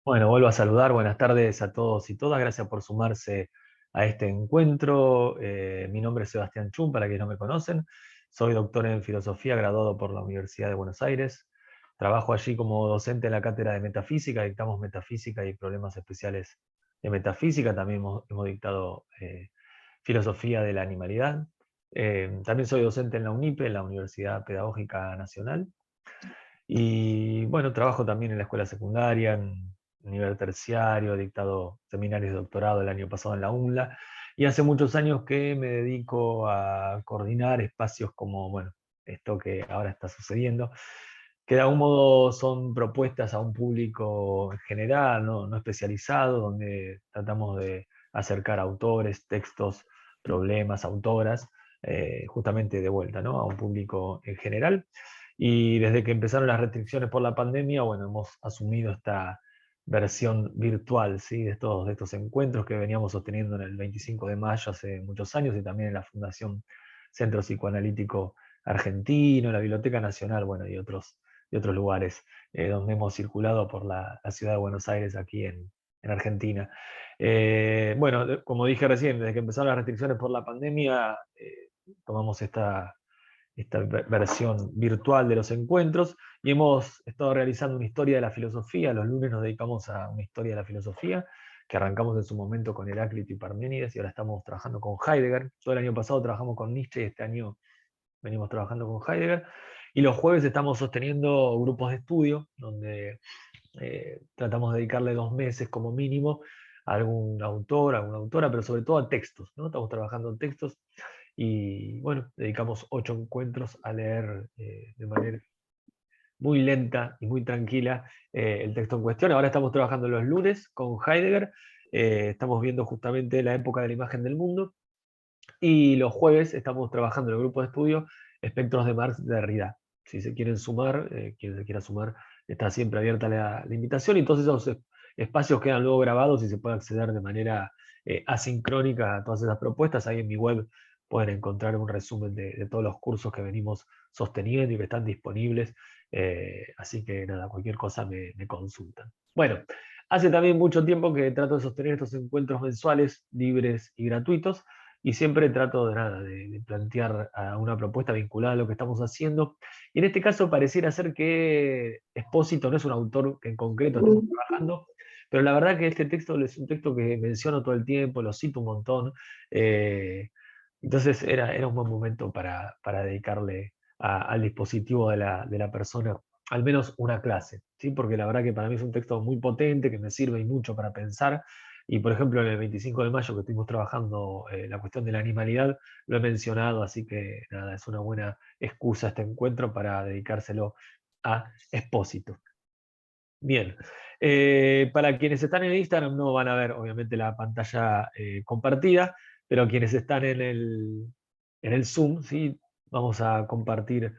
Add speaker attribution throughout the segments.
Speaker 1: Bueno, vuelvo a saludar. Buenas tardes a todos y todas. Gracias por sumarse a este encuentro. Mi nombre es Sebastián Chum, para quienes no me conocen. Soy doctor en filosofía, graduado por la Universidad de Buenos Aires. Trabajo allí como docente en la cátedra de metafísica. Dictamos metafísica y problemas especiales de metafísica. También hemos dictado filosofía de la animalidad. También soy docente en la UNIPE, en la Universidad Pedagógica Nacional. Y bueno, trabajo también en la escuela secundaria, en nivel terciario, he dictado seminarios de doctorado el año pasado en la UNLA, y hace muchos años que me dedico a coordinar espacios como, bueno, esto que ahora está sucediendo, que de algún modo son propuestas a un público en general, no especializado, donde tratamos de acercar autores, textos, problemas, autoras, justamente de vuelta, ¿no? A un público en general. Y desde que empezaron las restricciones por la pandemia, bueno, hemos asumido esta versión virtual, ¿sí? de estos encuentros que veníamos sosteniendo en el 25 de mayo hace muchos años, y también en la Fundación Centro Psicoanalítico Argentino, la Biblioteca Nacional, bueno, y otros lugares donde hemos circulado por la ciudad de Buenos Aires, aquí en Argentina. Bueno, como dije recién, desde que empezaron las restricciones por la pandemia, tomamos esta versión virtual de los encuentros, y hemos estado realizando una historia de la filosofía. Los lunes nos dedicamos a una historia de la filosofía, que arrancamos en su momento con Heráclito y Parménides, y ahora estamos trabajando con Heidegger. Todo el año pasado trabajamos con Nietzsche, y este año venimos trabajando con Heidegger. Y los jueves estamos sosteniendo grupos de estudio, donde tratamos de dedicarle 2 meses como mínimo a algún autor, a alguna autora, pero sobre todo a textos, ¿no? Estamos trabajando en textos, y bueno, dedicamos 8 encuentros a leer de manera muy lenta y muy tranquila el texto en cuestión. Ahora estamos trabajando los lunes con Heidegger, estamos viendo justamente la época de la imagen del mundo, y los jueves estamos trabajando en el grupo de estudio Espectros de Marx de Derrida. Si se quieren sumar, quien se quiera sumar, está siempre abierta la invitación, y todos esos espacios quedan luego grabados y se puede acceder de manera asincrónica a todas esas propuestas. Ahí en mi web pueden encontrar un resumen de todos los cursos que venimos sosteniendo y que están disponibles. Así que nada, cualquier cosa me consultan. Bueno, hace también mucho tiempo que trato de sostener estos encuentros mensuales, libres y gratuitos, y siempre trato de, nada, de plantear una propuesta vinculada a lo que estamos haciendo. Y en este caso pareciera ser que Espósito no es un autor que en concreto estemos trabajando, pero la verdad que este texto es un texto que menciono todo el tiempo, lo cito un montón. eh, entonces era un buen momento para dedicarle al dispositivo de la persona al menos una clase, ¿sí? Porque la verdad que para mí es un texto muy potente, que me sirve y mucho para pensar. Y por ejemplo, en el 25 de mayo que estuvimos trabajando la cuestión de la animalidad, lo he mencionado, así que nada, es una buena excusa este encuentro para dedicárselo a Espósito. Bien, para quienes están en Instagram no van a ver obviamente la pantalla compartida, pero quienes están en el Zoom, ¿sí? Vamos a compartir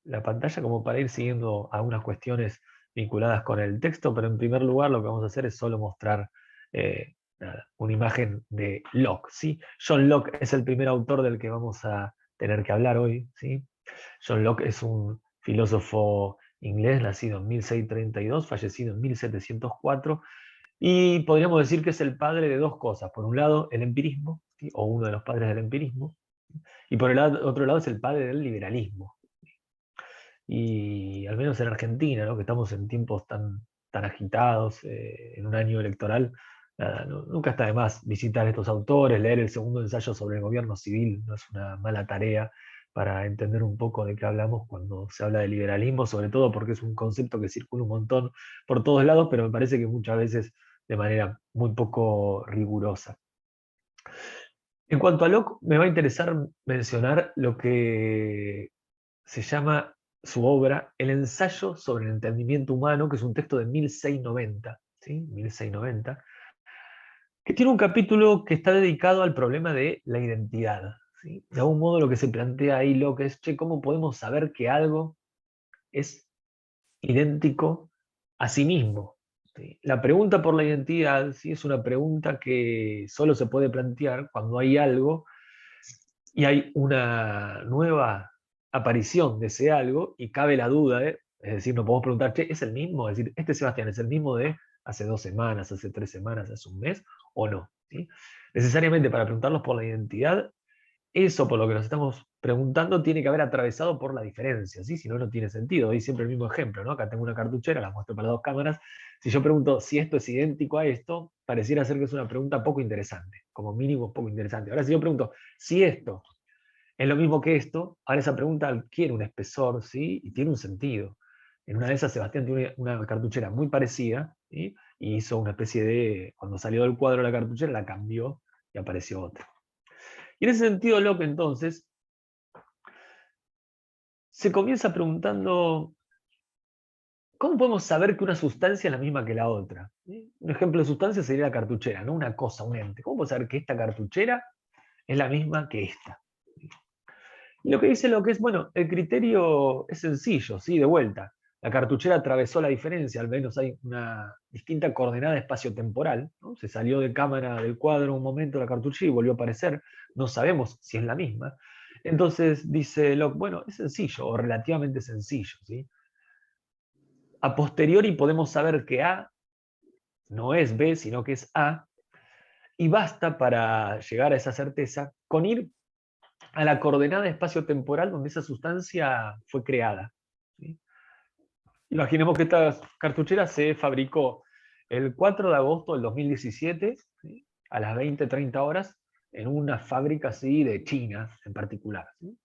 Speaker 1: la pantalla como para ir siguiendo algunas cuestiones vinculadas con el texto, pero en primer lugar lo que vamos a hacer es solo mostrar nada, una imagen de Locke, ¿sí? John Locke es el primer autor del que vamos a tener que hablar hoy, ¿sí? John Locke es un filósofo inglés nacido en 1632, fallecido en 1704, y podríamos decir que es el padre de dos cosas. Por un lado, el empirismo, ¿sí? O uno de los padres del empirismo, y por el otro lado es el padre del liberalismo. Y al menos en Argentina, ¿no? Que estamos en tiempos tan agitados, en un año electoral, nada, nunca está de más visitar estos autores, leer el segundo ensayo sobre el gobierno civil, no es una mala tarea para entender un poco de qué hablamos cuando se habla de liberalismo, sobre todo porque es un concepto que circula un montón por todos lados, pero me parece que muchas veces de manera muy poco rigurosa. En cuanto a Locke, me va a interesar mencionar lo que se llama su obra El ensayo sobre el entendimiento humano, que es un texto de 1690, ¿sí? 1690, que tiene un capítulo que está dedicado al problema de la identidad, ¿sí? De algún modo lo que se plantea ahí Locke es, che, ¿cómo podemos saber que algo es idéntico a sí mismo? ¿Sí? La pregunta por la identidad, ¿sí? Es una pregunta que solo se puede plantear cuando hay algo y hay una nueva aparición de ese algo, y cabe la duda, Es decir, no podemos preguntar, che, ¿es el mismo? Es decir, ¿este Sebastián es el mismo de hace 2 semanas, hace 3 semanas, hace un mes o no? ¿Sí? Necesariamente para preguntarlos por la identidad, eso por lo que nos estamos preguntando tiene que haber atravesado por la diferencia, ¿sí? Si no, no tiene sentido. Doy siempre el mismo ejemplo, ¿no? Acá tengo una cartuchera, la muestro para las 2 cámaras. Si yo pregunto si esto es idéntico a esto, pareciera ser que es una pregunta poco interesante, como mínimo poco interesante. Ahora, si yo pregunto si esto es lo mismo que esto, ahora esa pregunta adquiere un espesor, ¿sí? Y tiene un sentido. En una de esas, Sebastián tiene una cartuchera muy parecida, ¿sí? Y hizo una especie de, cuando salió del cuadro la cartuchera, la cambió y apareció otra. Y en ese sentido, Locke, entonces, se comienza preguntando, ¿cómo podemos saber que una sustancia es la misma que la otra? ¿Sí? Un ejemplo de sustancia sería la cartuchera, no una cosa, un ente. ¿Cómo podemos saber que esta cartuchera es la misma que esta? Y lo que dice lo que es, bueno, el criterio es sencillo, ¿sí? De vuelta. La cartuchera atravesó la diferencia, al menos hay una distinta coordenada espacio-temporal, ¿no? Se salió de cámara del cuadro un momento la cartuchera y volvió a aparecer. No sabemos si es la misma. Entonces dice Locke, bueno, es sencillo o relativamente sencillo, ¿sí? A posteriori podemos saber que A no es B, sino que es A, y basta para llegar a esa certeza con ir a la coordenada espacio-temporal donde esa sustancia fue creada, ¿sí? Imaginemos que esta cartuchera se fabricó el 4 de agosto del 2017, ¿sí? A las 20:30 horas, en una fábrica así de China en particular, ¿sí?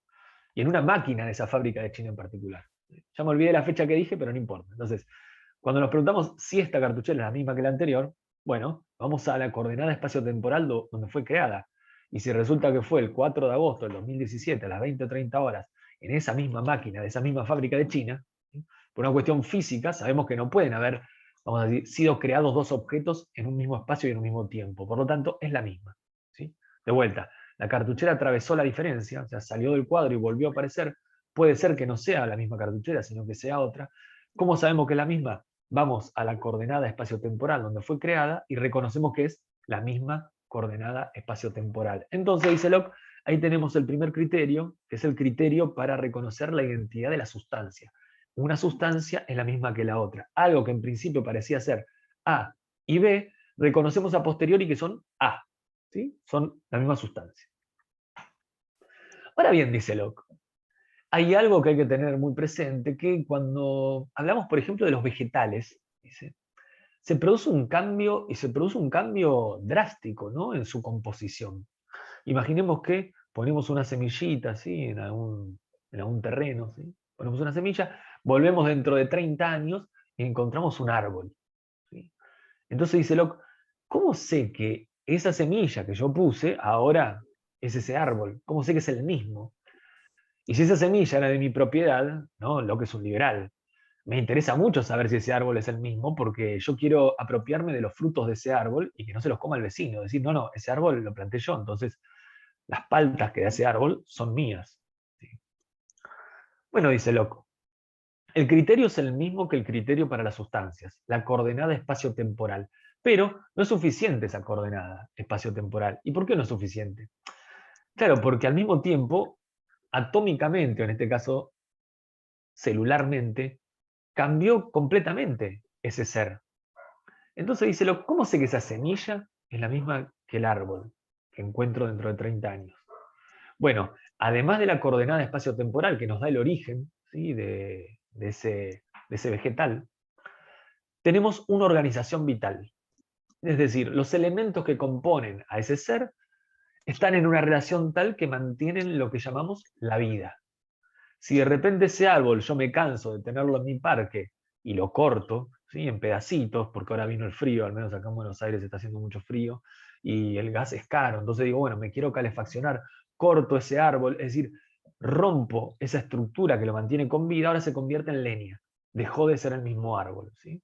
Speaker 1: Y en una máquina de esa fábrica de China en particular. Ya me olvidé la fecha que dije, pero no importa. Entonces, cuando nos preguntamos si esta cartuchera es la misma que la anterior, bueno, vamos a la coordenada espacio-temporal donde fue creada. Y si resulta que fue el 4 de agosto del 2017 a las 20:30 horas en esa misma máquina de esa misma fábrica de China, ¿sí? Por una cuestión física, sabemos que no pueden haber, vamos a decir, sido creados dos objetos en un mismo espacio y en un mismo tiempo. Por lo tanto, es la misma, ¿sí? De vuelta, la cartuchera atravesó la diferencia, o sea, salió del cuadro y volvió a aparecer. Puede ser que no sea la misma cartuchera, sino que sea otra. ¿Cómo sabemos que es la misma? Vamos a la coordenada espacio-temporal donde fue creada y reconocemos que es la misma coordenada espacio-temporal. Entonces, dice Locke, ahí tenemos el primer criterio, que es el criterio para reconocer la identidad de la sustancia. Una sustancia es la misma que la otra. Algo que en principio parecía ser A y B, reconocemos a posteriori que son A, ¿sí? Son la misma sustancia. Ahora bien, dice Locke, hay algo que hay que tener muy presente, que cuando hablamos, por ejemplo, de los vegetales, dice, se produce un cambio, y se produce un cambio drástico, ¿no? En su composición. Imaginemos que ponemos una semillita, ¿sí? En algún terreno, ¿sí? Ponemos una semilla, volvemos dentro de 30 años y encontramos un árbol, ¿sí? Entonces dice Locke, ¿cómo sé que esa semilla que yo puse ahora es ese árbol? ¿Cómo sé que es el mismo? Y si esa semilla era de mi propiedad, ¿no? Locke es un liberal. Me interesa mucho saber si ese árbol es el mismo, porque yo quiero apropiarme de los frutos de ese árbol y que no se los coma el vecino. Decir, no, no, ese árbol lo planté yo, entonces las paltas que da ese árbol son mías. ¿Sí? Bueno, dice Locke, el criterio es el mismo que el criterio para las sustancias, la coordenada espacio-temporal. Pero no es suficiente esa coordenada espacio-temporal. ¿Y por qué no es suficiente? Claro, porque al mismo tiempo, atómicamente, o en este caso celularmente, cambió completamente ese ser. Entonces dice, ¿cómo sé que esa semilla es la misma que el árbol que encuentro dentro de 30 años? Bueno, además de la coordenada espacio-temporal que nos da el origen, ¿sí? de ese vegetal, tenemos una organización vital. Es decir, los elementos que componen a ese ser están en una relación tal que mantienen lo que llamamos la vida. Si de repente ese árbol yo me canso de tenerlo en mi parque y lo corto, ¿sí? En pedacitos, porque ahora vino el frío, al menos acá en Buenos Aires está haciendo mucho frío, y el gas es caro, entonces digo, bueno, me quiero calefaccionar, corto ese árbol, es decir, rompo esa estructura que lo mantiene con vida, ahora se convierte en leña, dejó de ser el mismo árbol, ¿sí?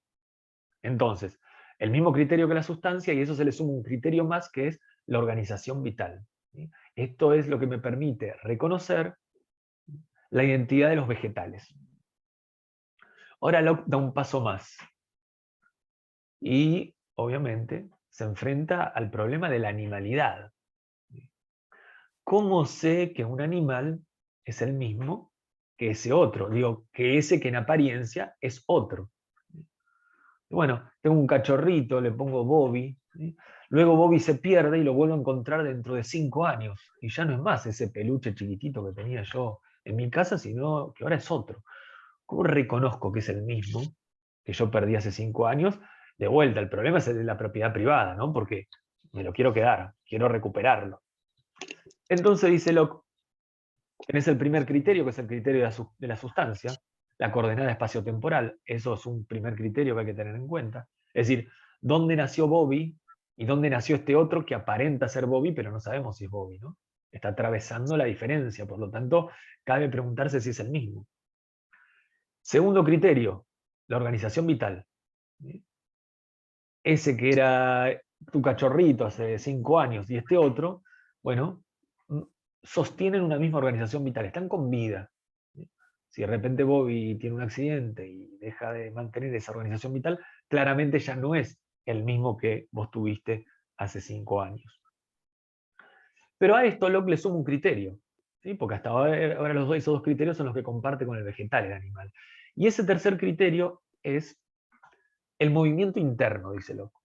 Speaker 1: Entonces, el mismo criterio que la sustancia, y eso se le suma un criterio más que es la organización vital, ¿sí? Esto es lo que me permite reconocer la identidad de los vegetales. Ahora Locke da un paso más y, obviamente, se enfrenta al problema de la animalidad. ¿Cómo sé que un animal es el mismo que ese otro, digo que ese que en apariencia es otro. Bueno, tengo un cachorrito, le pongo Bobby, ¿sí? Luego Bobby se pierde y lo vuelvo a encontrar dentro de 5 años, y ya no es más ese peluche chiquitito que tenía yo en mi casa, sino que ahora es otro. ¿Cómo reconozco que es el mismo que yo perdí hace 5 años? De vuelta, el problema es el de la propiedad privada, ¿no? Porque me lo quiero quedar, quiero recuperarlo. Entonces dice Locke, tenés el primer criterio, que es el criterio de la sustancia, la coordenada espacio-temporal. Eso es un primer criterio que hay que tener en cuenta. Es decir, ¿dónde nació Bobby y dónde nació este otro que aparenta ser Bobby, pero no sabemos si es Bobby, ¿no? Está atravesando la diferencia, por lo tanto, cabe preguntarse si es el mismo. Segundo criterio, la organización vital. Ese que era tu cachorrito hace 5 años y este otro, bueno, sostienen una misma organización vital, están con vida. Si de repente Bobby tiene un accidente y deja de mantener esa organización vital, claramente ya no es el mismo que vos tuviste hace 5 años. Pero a esto Locke le suma un criterio, ¿sí? Porque hasta ahora esos dos criterios son los que comparte con el vegetal, el animal. Y ese tercer criterio es el movimiento interno, dice Locke.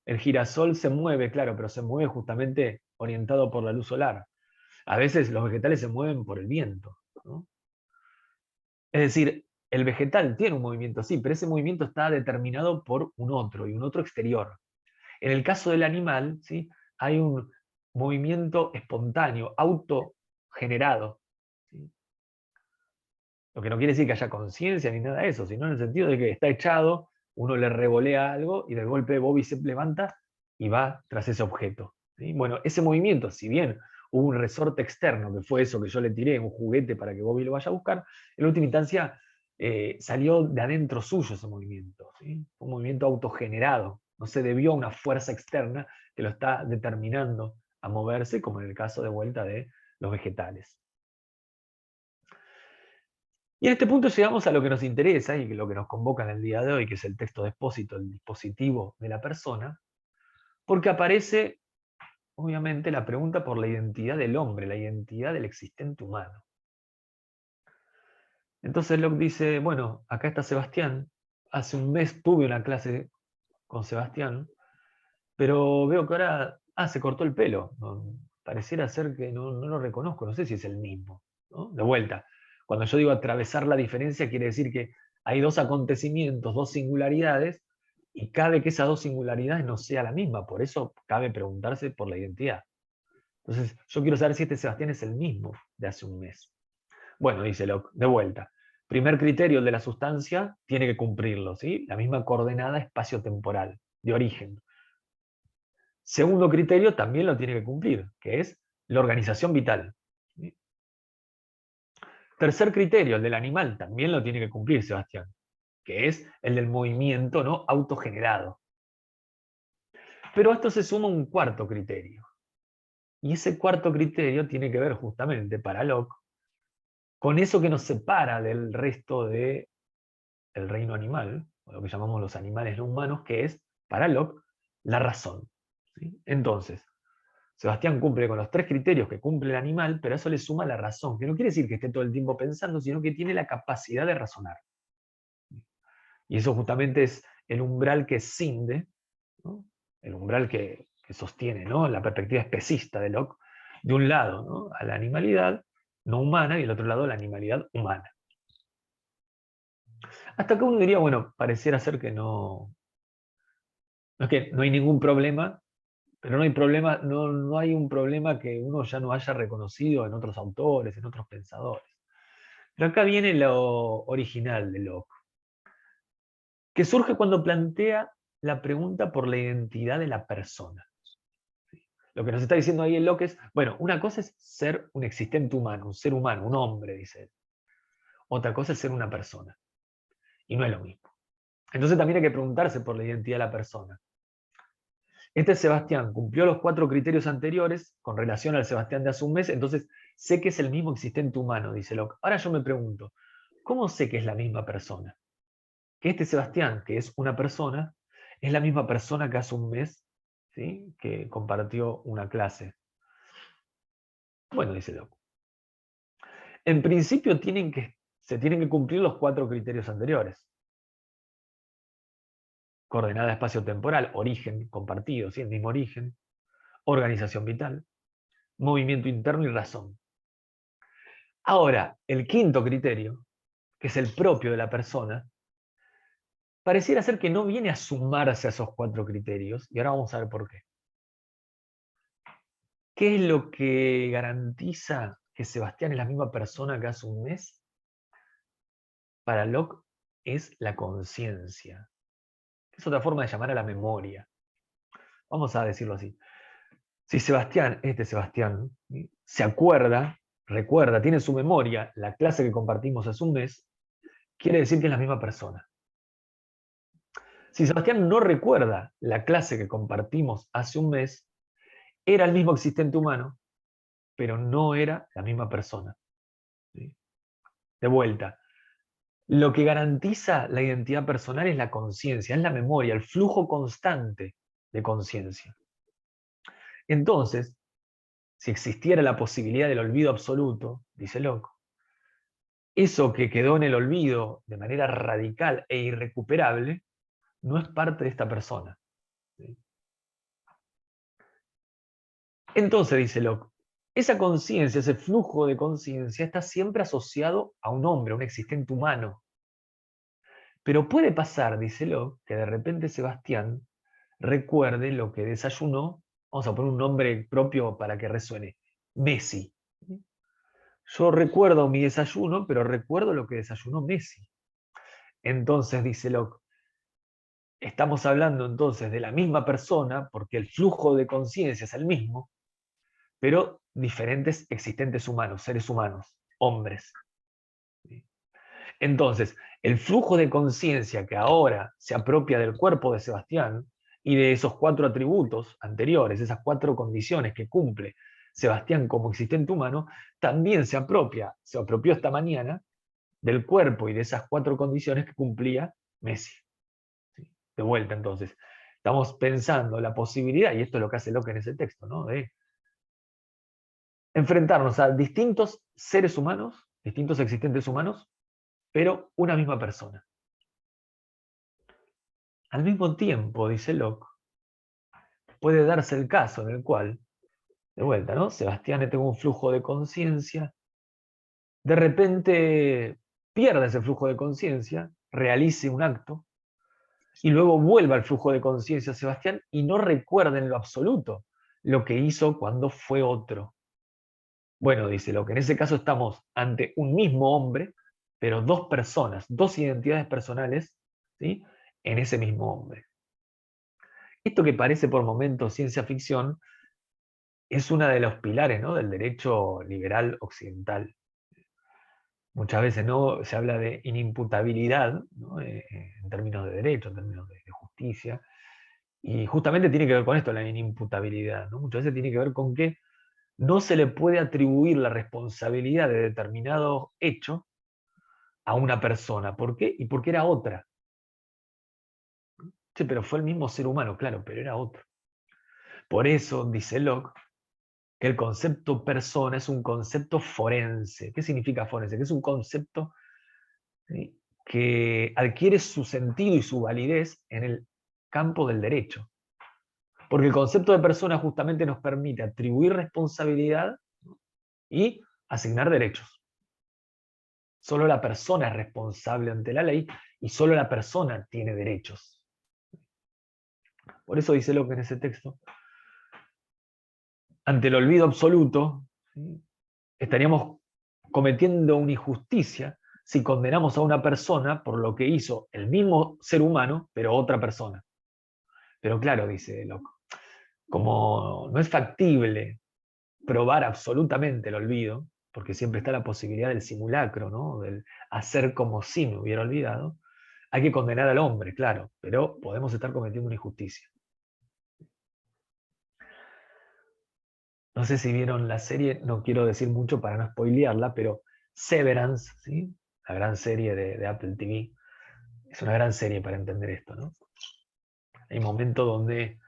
Speaker 1: El girasol se mueve, claro, pero se mueve justamente orientado por la luz solar. A veces los vegetales se mueven por el viento, ¿no? Es decir, el vegetal tiene un movimiento, sí, pero ese movimiento está determinado por un otro y un otro exterior. En el caso del animal, ¿sí? Hay un movimiento espontáneo, autogenerado, ¿sí? Lo que no quiere decir que haya conciencia ni nada de eso, sino en el sentido de que está echado, uno le revolea algo y de golpe Bobby se levanta y va tras ese objeto, ¿sí? Bueno, ese movimiento, si bien hubo un resorte externo, que fue eso que yo le tiré, un juguete para que Bobby lo vaya a buscar, en última instancia salió de adentro suyo ese movimiento, ¿sí? Un movimiento autogenerado, no se debió a una fuerza externa que lo está determinando a moverse, como en el caso de vuelta de los vegetales. Y en este punto llegamos a lo que nos interesa y lo que nos convoca en el día de hoy, que es el texto de expósito, el dispositivo de la persona, porque aparece, obviamente, la pregunta por la identidad del hombre, la identidad del existente humano. Entonces Locke dice, bueno, acá está Sebastián, hace un mes tuve una clase con Sebastián, pero veo que ahora, se cortó el pelo, pareciera ser que no lo reconozco, no sé si es el mismo, ¿no? De vuelta, cuando yo digo atravesar la diferencia, quiere decir que hay dos acontecimientos, dos singularidades, y cabe que esas dos singularidades no sea la misma, por eso cabe preguntarse por la identidad. Entonces, yo quiero saber si este Sebastián es el mismo de hace un mes. Bueno, dice Locke, de vuelta. Primer criterio, el de la sustancia, tiene que cumplirlo, ¿sí? La misma coordenada espacio-temporal, de origen. Segundo criterio también lo tiene que cumplir, que es la organización vital. Tercer criterio, el del animal, también lo tiene que cumplir Sebastián, que es el del movimiento no autogenerado. Pero a esto se suma un cuarto criterio. Y ese cuarto criterio tiene que ver justamente para Locke con eso que nos separa del resto del reino animal, o lo que llamamos los animales no humanos, que es, para Locke, la razón. ¿Sí? Entonces, Sebastián cumple con los tres criterios que cumple el animal, pero a eso le suma la razón, que no quiere decir que esté todo el tiempo pensando, sino que tiene la capacidad de razonar. Y eso justamente es el umbral que escinde, ¿no? El umbral que sostiene, ¿no? La perspectiva especista de Locke, de un lado, ¿no? A la animalidad no humana y del otro lado a la animalidad humana. Hasta que uno diría, bueno, pareciera ser que no es que no hay ningún problema, pero no hay problema, no hay un problema que uno ya no haya reconocido en otros autores, en otros pensadores. Pero acá viene lo original de Locke, que surge cuando plantea la pregunta por la identidad de la persona. Lo que nos está diciendo ahí el Locke es, bueno, una cosa es ser un existente humano, un ser humano, un hombre, dice él. Otra cosa es ser una persona. Y no es lo mismo. Entonces también hay que preguntarse por la identidad de la persona. Este Sebastián cumplió los 4 criterios anteriores con relación al Sebastián de hace un mes, entonces sé que es el mismo existente humano, dice Locke. Ahora yo me pregunto, ¿cómo sé que es la misma persona? Que este Sebastián, que es una persona, es la misma persona que hace un mes, ¿sí? Que compartió una clase. Bueno, dice Locke. En principio se tienen que cumplir los 4 criterios anteriores. Coordenada espacio-temporal, origen compartido, ¿sí? El mismo origen, organización vital, movimiento interno y razón. Ahora, el quinto criterio, que es el propio de la persona, pareciera ser que no viene a sumarse a esos 4 criterios, y ahora vamos a ver por qué. ¿Qué es lo que garantiza que Sebastián es la misma persona que hace un mes? Para Locke es la conciencia. Es otra forma de llamar a la memoria. Vamos a decirlo así. Si Sebastián, este Sebastián, ¿sí?, se acuerda, recuerda, tiene en su memoria la clase que compartimos hace un mes, quiere decir que es la misma persona. Si Sebastián no recuerda la clase que compartimos hace un mes, era el mismo existente humano, pero no era la misma persona. ¿Sí? De vuelta, lo que garantiza la identidad personal es la conciencia, es la memoria, el flujo constante de conciencia. Entonces, si existiera la posibilidad del olvido absoluto, dice Locke, eso que quedó en el olvido de manera radical e irrecuperable no es parte de esta persona. ¿Sí? Entonces, dice Locke, esa conciencia, ese flujo de conciencia está siempre asociado a un hombre, a un existente humano. Pero puede pasar, dice Locke, que de repente Sebastián recuerde lo que desayunó, vamos a poner un nombre propio para que resuene, Messi. Yo recuerdo mi desayuno, pero recuerdo lo que desayunó Messi. Entonces, dice Locke, estamos hablando entonces de la misma persona, porque el flujo de conciencia es el mismo, pero diferentes existentes humanos, seres humanos, hombres. Entonces, el flujo de conciencia que ahora se apropia del cuerpo de Sebastián y de esos 4 atributos anteriores, esas 4 condiciones que cumple Sebastián como existente humano, también se apropió esta mañana del cuerpo y de esas 4 condiciones que cumplía Messi. ¿Sí? De vuelta, entonces, estamos pensando la posibilidad, y esto es lo que hace Locke en ese texto, ¿no?, de enfrentarnos a distintos seres humanos, distintos existentes humanos, pero una misma persona. Al mismo tiempo, dice Locke, puede darse el caso en el cual, de vuelta, ¿no?, Sebastián tenga un flujo de conciencia, de repente pierda ese flujo de conciencia, realice un acto, y luego vuelva al flujo de conciencia Sebastián y no recuerde en lo absoluto lo que hizo cuando fue otro. Bueno, dice Locke, en ese caso estamos ante un mismo hombre, pero 2 personas, 2 identidades personales, ¿sí?, en ese mismo hombre. Esto que parece por momentos ciencia ficción es uno de los pilares, ¿no?, del derecho liberal occidental. Muchas veces, ¿no?, se habla de inimputabilidad, ¿no?, en términos de derecho, en términos de justicia, y justamente tiene que ver con esto, la inimputabilidad, ¿no? Muchas veces tiene que ver con que no se le puede atribuir la responsabilidad de determinado hecho a una persona. ¿Por qué? Y porque era otra. Sí, pero fue el mismo ser humano, claro, pero era otro. Por eso, dice Locke, que el concepto persona es un concepto forense. ¿Qué significa forense? Que es un concepto, ¿sí?, que adquiere su sentido y su validez en el campo del derecho. Porque el concepto de persona justamente nos permite atribuir responsabilidad y asignar derechos. Solo la persona es responsable ante la ley y solo la persona tiene derechos. Por eso dice Locke en ese texto, ante el olvido absoluto, ¿sí?, estaríamos cometiendo una injusticia si condenamos a una persona por lo que hizo el mismo ser humano, pero otra persona. Pero claro, dice Locke, como no es factible probar absolutamente el olvido, porque siempre está la posibilidad del simulacro, ¿no?, del hacer como si me hubiera olvidado, hay que condenar al hombre, claro, pero podemos estar cometiendo una injusticia. No sé si vieron la serie, no quiero decir mucho para no spoilearla, pero Severance, ¿sí?, la gran serie de Apple TV, es una gran serie para entender esto, ¿no? Hay momentos donde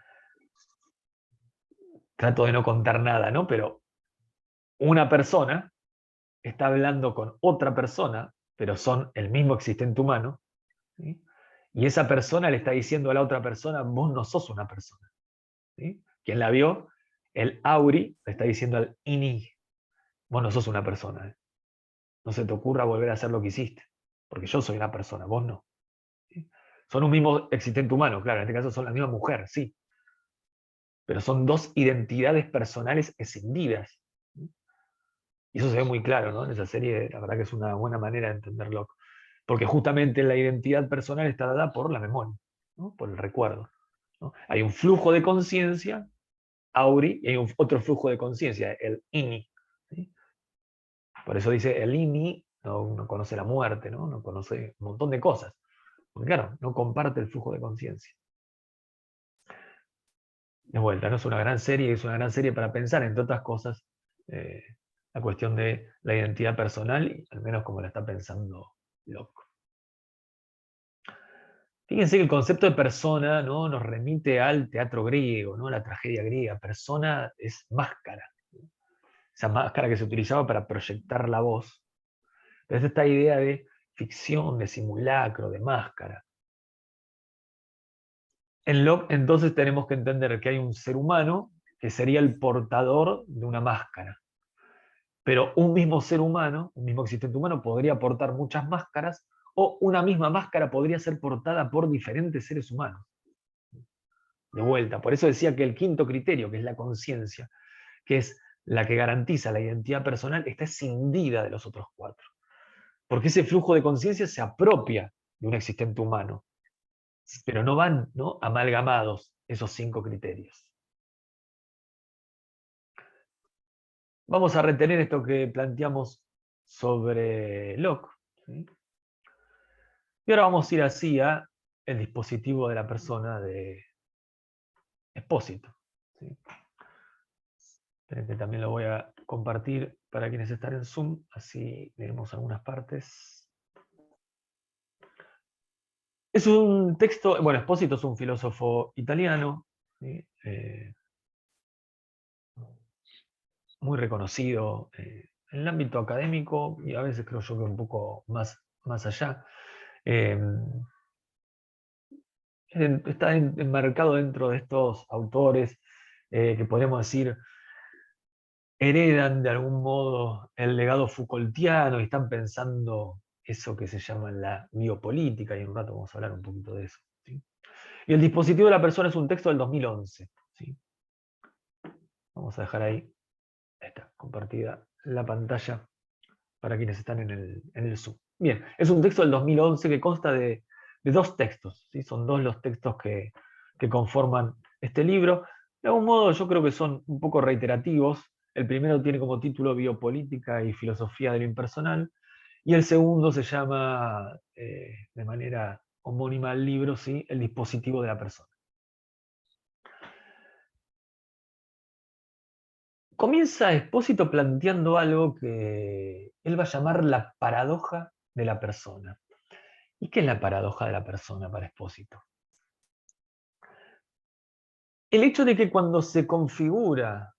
Speaker 1: trato de no contar nada, ¿no? Pero una persona está hablando con otra persona, pero son el mismo existente humano, ¿sí? Y esa persona le está diciendo a la otra persona, vos no sos una persona, ¿sí? ¿Quién la vio? El Auri le está diciendo al Ini, vos no sos una persona, ¿eh? No se te ocurra volver a hacer lo que hiciste, porque yo soy una persona, vos no. ¿Sí? Son un mismo existente humano, claro, en este caso son la misma mujer, sí, pero son dos identidades personales escindidas. ¿Sí? Y eso se ve muy claro, ¿no? En esa serie, la verdad que es una buena manera de entenderlo, porque justamente la identidad personal está dada por la memoria, ¿no? Por el recuerdo, ¿no? Hay un flujo de conciencia, Auri, y hay otro flujo de conciencia, el Ini. ¿Sí? Por eso dice, el Ini no conoce la muerte, ¿no? No conoce un montón de cosas. Porque claro, no comparte el flujo de conciencia. De vuelta, ¿no? Es una gran serie, es una gran serie para pensar, entre otras cosas, eh, la cuestión de la identidad personal, y al menos como la está pensando Locke. Fíjense que el concepto de persona, ¿no? Nos remite al teatro griego, ¿no? La tragedia griega. Persona es máscara. Esa máscara que se utilizaba para proyectar la voz. Pero es esta idea de ficción, de simulacro, de máscara. En Locke, entonces, tenemos que entender que hay un ser humano que sería el portador de una máscara. Pero un mismo ser humano, un mismo existente humano, podría portar muchas máscaras, o una misma máscara podría ser portada por diferentes seres humanos. De vuelta, por eso decía que el quinto criterio, que es la conciencia, que es la que garantiza la identidad personal, está escindida de los otros cuatro. Porque ese flujo de conciencia se apropia de un existente humano, pero no van, ¿no?, amalgamados esos cinco criterios. Vamos a retener esto que planteamos sobre Locke, ¿sí? Y ahora vamos a ir así a el dispositivo de la persona de Espósito, ¿sí? Esperen que también lo voy a compartir para quienes están en Zoom, así leemos algunas partes. Es un texto, bueno, Espósito es un filósofo italiano, ¿sí? Muy reconocido en el ámbito académico y a veces creo yo que un poco más allá. Eh, Está enmarcado dentro de estos autores que podemos decir heredan de algún modo el legado Foucaultiano y están pensando eso que se llama la biopolítica, y en un rato vamos a hablar un poquito de eso, ¿sí? Y el dispositivo de la persona es un texto del 2011, ¿sí? Vamos a dejar ahí, está compartida la pantalla para quienes están en el Zoom. Bien, es un texto del 2011 que consta de dos textos, ¿sí? Son dos los textos que conforman este libro. De algún modo yo creo que son un poco reiterativos. El primero tiene como título Biopolítica y Filosofía de lo Impersonal, y el segundo se llama, de manera homónima al libro, ¿sí?, El dispositivo de la persona. Comienza Espósito planteando algo que él va a llamar la paradoja de la persona. ¿Y qué es la paradoja de la persona para Espósito? El hecho de que cuando se configura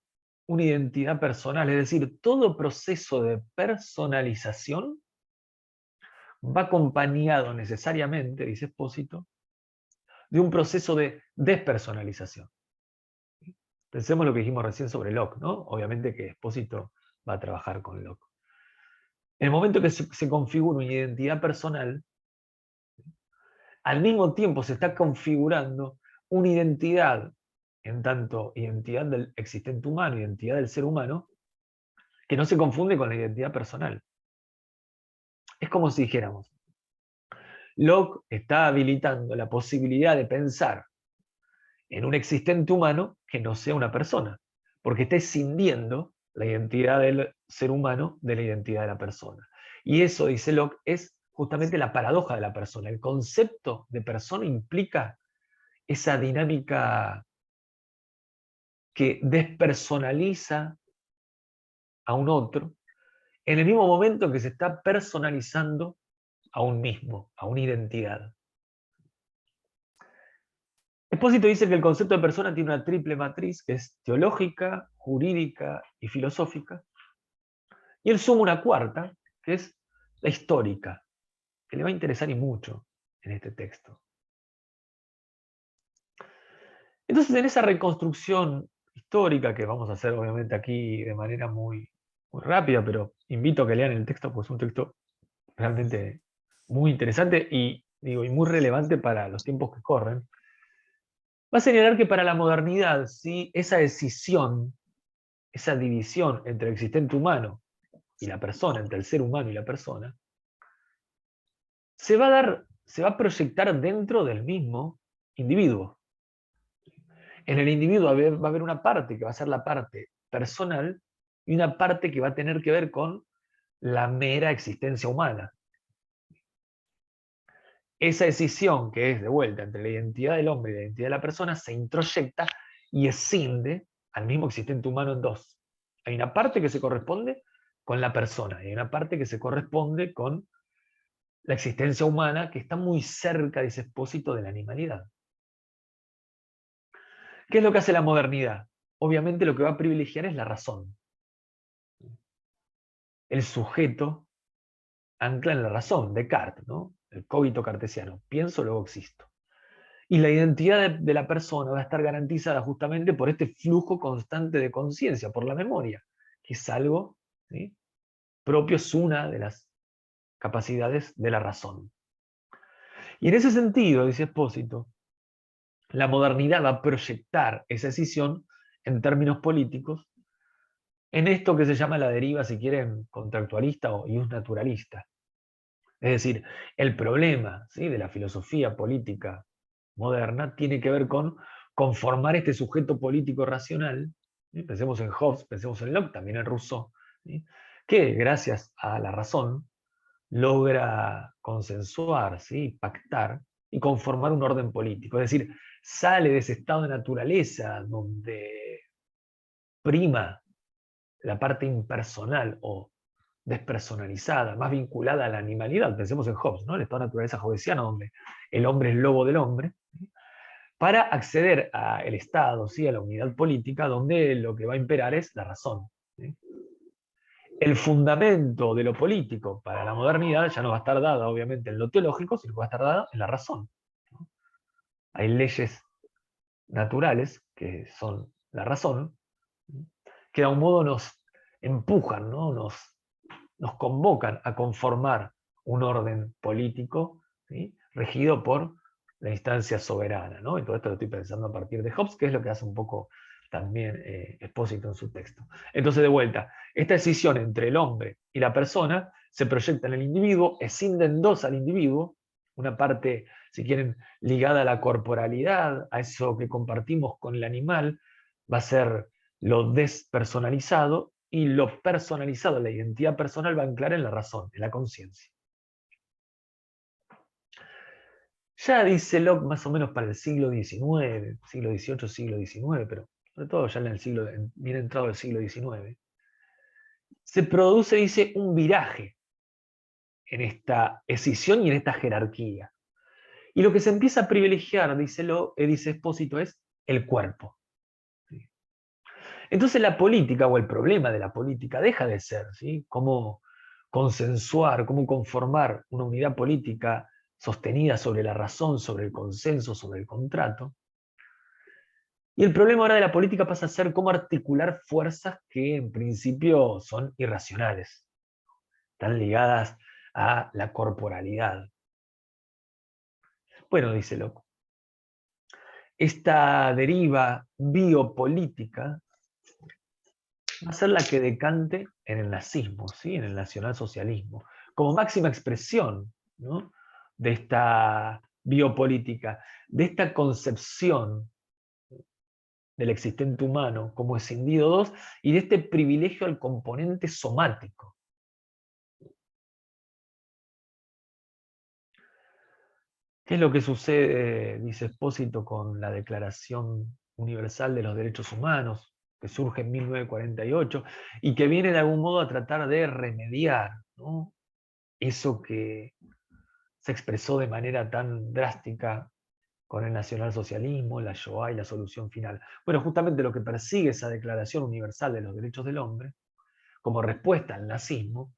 Speaker 1: una identidad personal, es decir, todo proceso de personalización, va acompañado necesariamente, dice Espósito, de un proceso de despersonalización. Pensemos lo que dijimos recién sobre Locke, ¿no? Obviamente que Espósito va a trabajar con Locke. En el momento que se configura una identidad personal, al mismo tiempo se está configurando una identidad, en tanto identidad del existente humano, identidad del ser humano, que no se confunde con la identidad personal. Es como si dijéramos, Locke está habilitando la posibilidad de pensar en un existente humano que no sea una persona, porque está escindiendo la identidad del ser humano de la identidad de la persona. Y eso, dice Locke, es justamente la paradoja de la persona. El concepto de persona implica esa dinámica que despersonaliza a un otro en el mismo momento en que se está personalizando a un mismo, a una identidad. Espósito dice que el concepto de persona tiene una triple matriz, que es teológica, jurídica y filosófica, Y él suma una cuarta, que es la histórica, que le va a interesar y mucho en este texto. Entonces, en esa reconstrucción histórica, que vamos a hacer obviamente aquí de manera muy, muy rápida, pero invito a que lean el texto, pues es un texto realmente muy interesante y, digo, y muy relevante para los tiempos que corren, va a señalar que para la modernidad, ¿sí?, esa escisión, esa división entre el existente humano y la persona, entre el ser humano y la persona, se va a proyectar dentro del mismo individuo. En el individuo va a haber una parte que va a ser la parte personal y una parte que va a tener que ver con la mera existencia humana. Esa decisión que es de vuelta entre la identidad del hombre y la identidad de la persona se introyecta y escinde al mismo existente humano en dos. Hay una parte que se corresponde con la persona y hay una parte que se corresponde con la existencia humana que está muy cerca de ese expósito de la animalidad. ¿Qué es lo que hace la modernidad? Obviamente lo que va a privilegiar es la razón. El sujeto ancla en la razón, Descartes, ¿no? El cogito cartesiano, pienso, luego existo. Y la identidad de la persona va a estar garantizada justamente por este flujo constante de conciencia, por la memoria, que es algo, ¿sí?, propio, es una de las capacidades de la razón. Y en ese sentido, dice Espósito, la modernidad va a proyectar esa decisión en términos políticos en esto que se llama la deriva, si quieren, contractualista o naturalista. Es decir, el problema, ¿sí?, de la filosofía política moderna tiene que ver con conformar este sujeto político racional, ¿sí? Pensemos en Hobbes, pensemos en Locke, también en Rousseau, ¿sí?, que gracias a la razón logra consensuar, ¿sí?, pactar y conformar un orden político. Es decir, sale de ese estado de naturaleza donde prima la parte impersonal o despersonalizada, más vinculada a la animalidad. Pensemos en Hobbes, ¿no?, el estado de naturaleza hobbesiano, donde el hombre es lobo del hombre, ¿sí?, para acceder al Estado, ¿sí?, a la unidad política, donde lo que va a imperar es la razón, ¿sí? El fundamento de lo político para la modernidad ya no va a estar dado, obviamente, en lo teológico, sino que va a estar dado en la razón, ¿no? Hay leyes naturales, que son la razón, que de algún modo nos empujan, ¿no?, nos convocan a conformar un orden político, ¿sí?, regido por la instancia soberana, ¿no? Y todo esto lo estoy pensando a partir de Hobbes, que es lo que hace un poco también Espósito en su texto. Entonces, de vuelta, esta decisión entre el hombre y la persona se proyecta en el individuo, escinde en dos al individuo, una parte, si quieren, ligada a la corporalidad, a eso que compartimos con el animal, va a ser lo despersonalizado, y lo personalizado, la identidad personal, va a anclar en la razón, en la conciencia. Ya dice Locke más o menos para el siglo XIX, siglo XVIII, siglo XIX, pero sobre todo ya en el siglo, bien entrado el siglo XIX, se produce, dice, un viraje en esta escisión y en esta jerarquía. Y lo que se empieza a privilegiar, dice Espósito, es el cuerpo. Entonces la política, o el problema de la política, deja de ser, ¿sí?, cómo consensuar, cómo conformar una unidad política sostenida sobre la razón, sobre el consenso, sobre el contrato. Y el problema ahora de la política pasa a ser cómo articular fuerzas que en principio son irracionales, están ligadas a la corporalidad. Bueno, dice Locke, esta deriva biopolítica va a ser la que decante en el nazismo, ¿sí?, en el nacionalsocialismo, como máxima expresión, ¿no?, de esta biopolítica, de esta concepción del existente humano como escindido dos, y de este privilegio al componente somático. ¿Qué es lo que sucede, dice Espósito, con la Declaración Universal de los Derechos Humanos, que surge en 1948 y que viene de algún modo a tratar de remediar, ¿no?, eso que se expresó de manera tan drástica con el nacionalsocialismo, la Shoah y la solución final? Bueno, justamente lo que persigue esa Declaración Universal de los Derechos del Hombre, como respuesta al nazismo,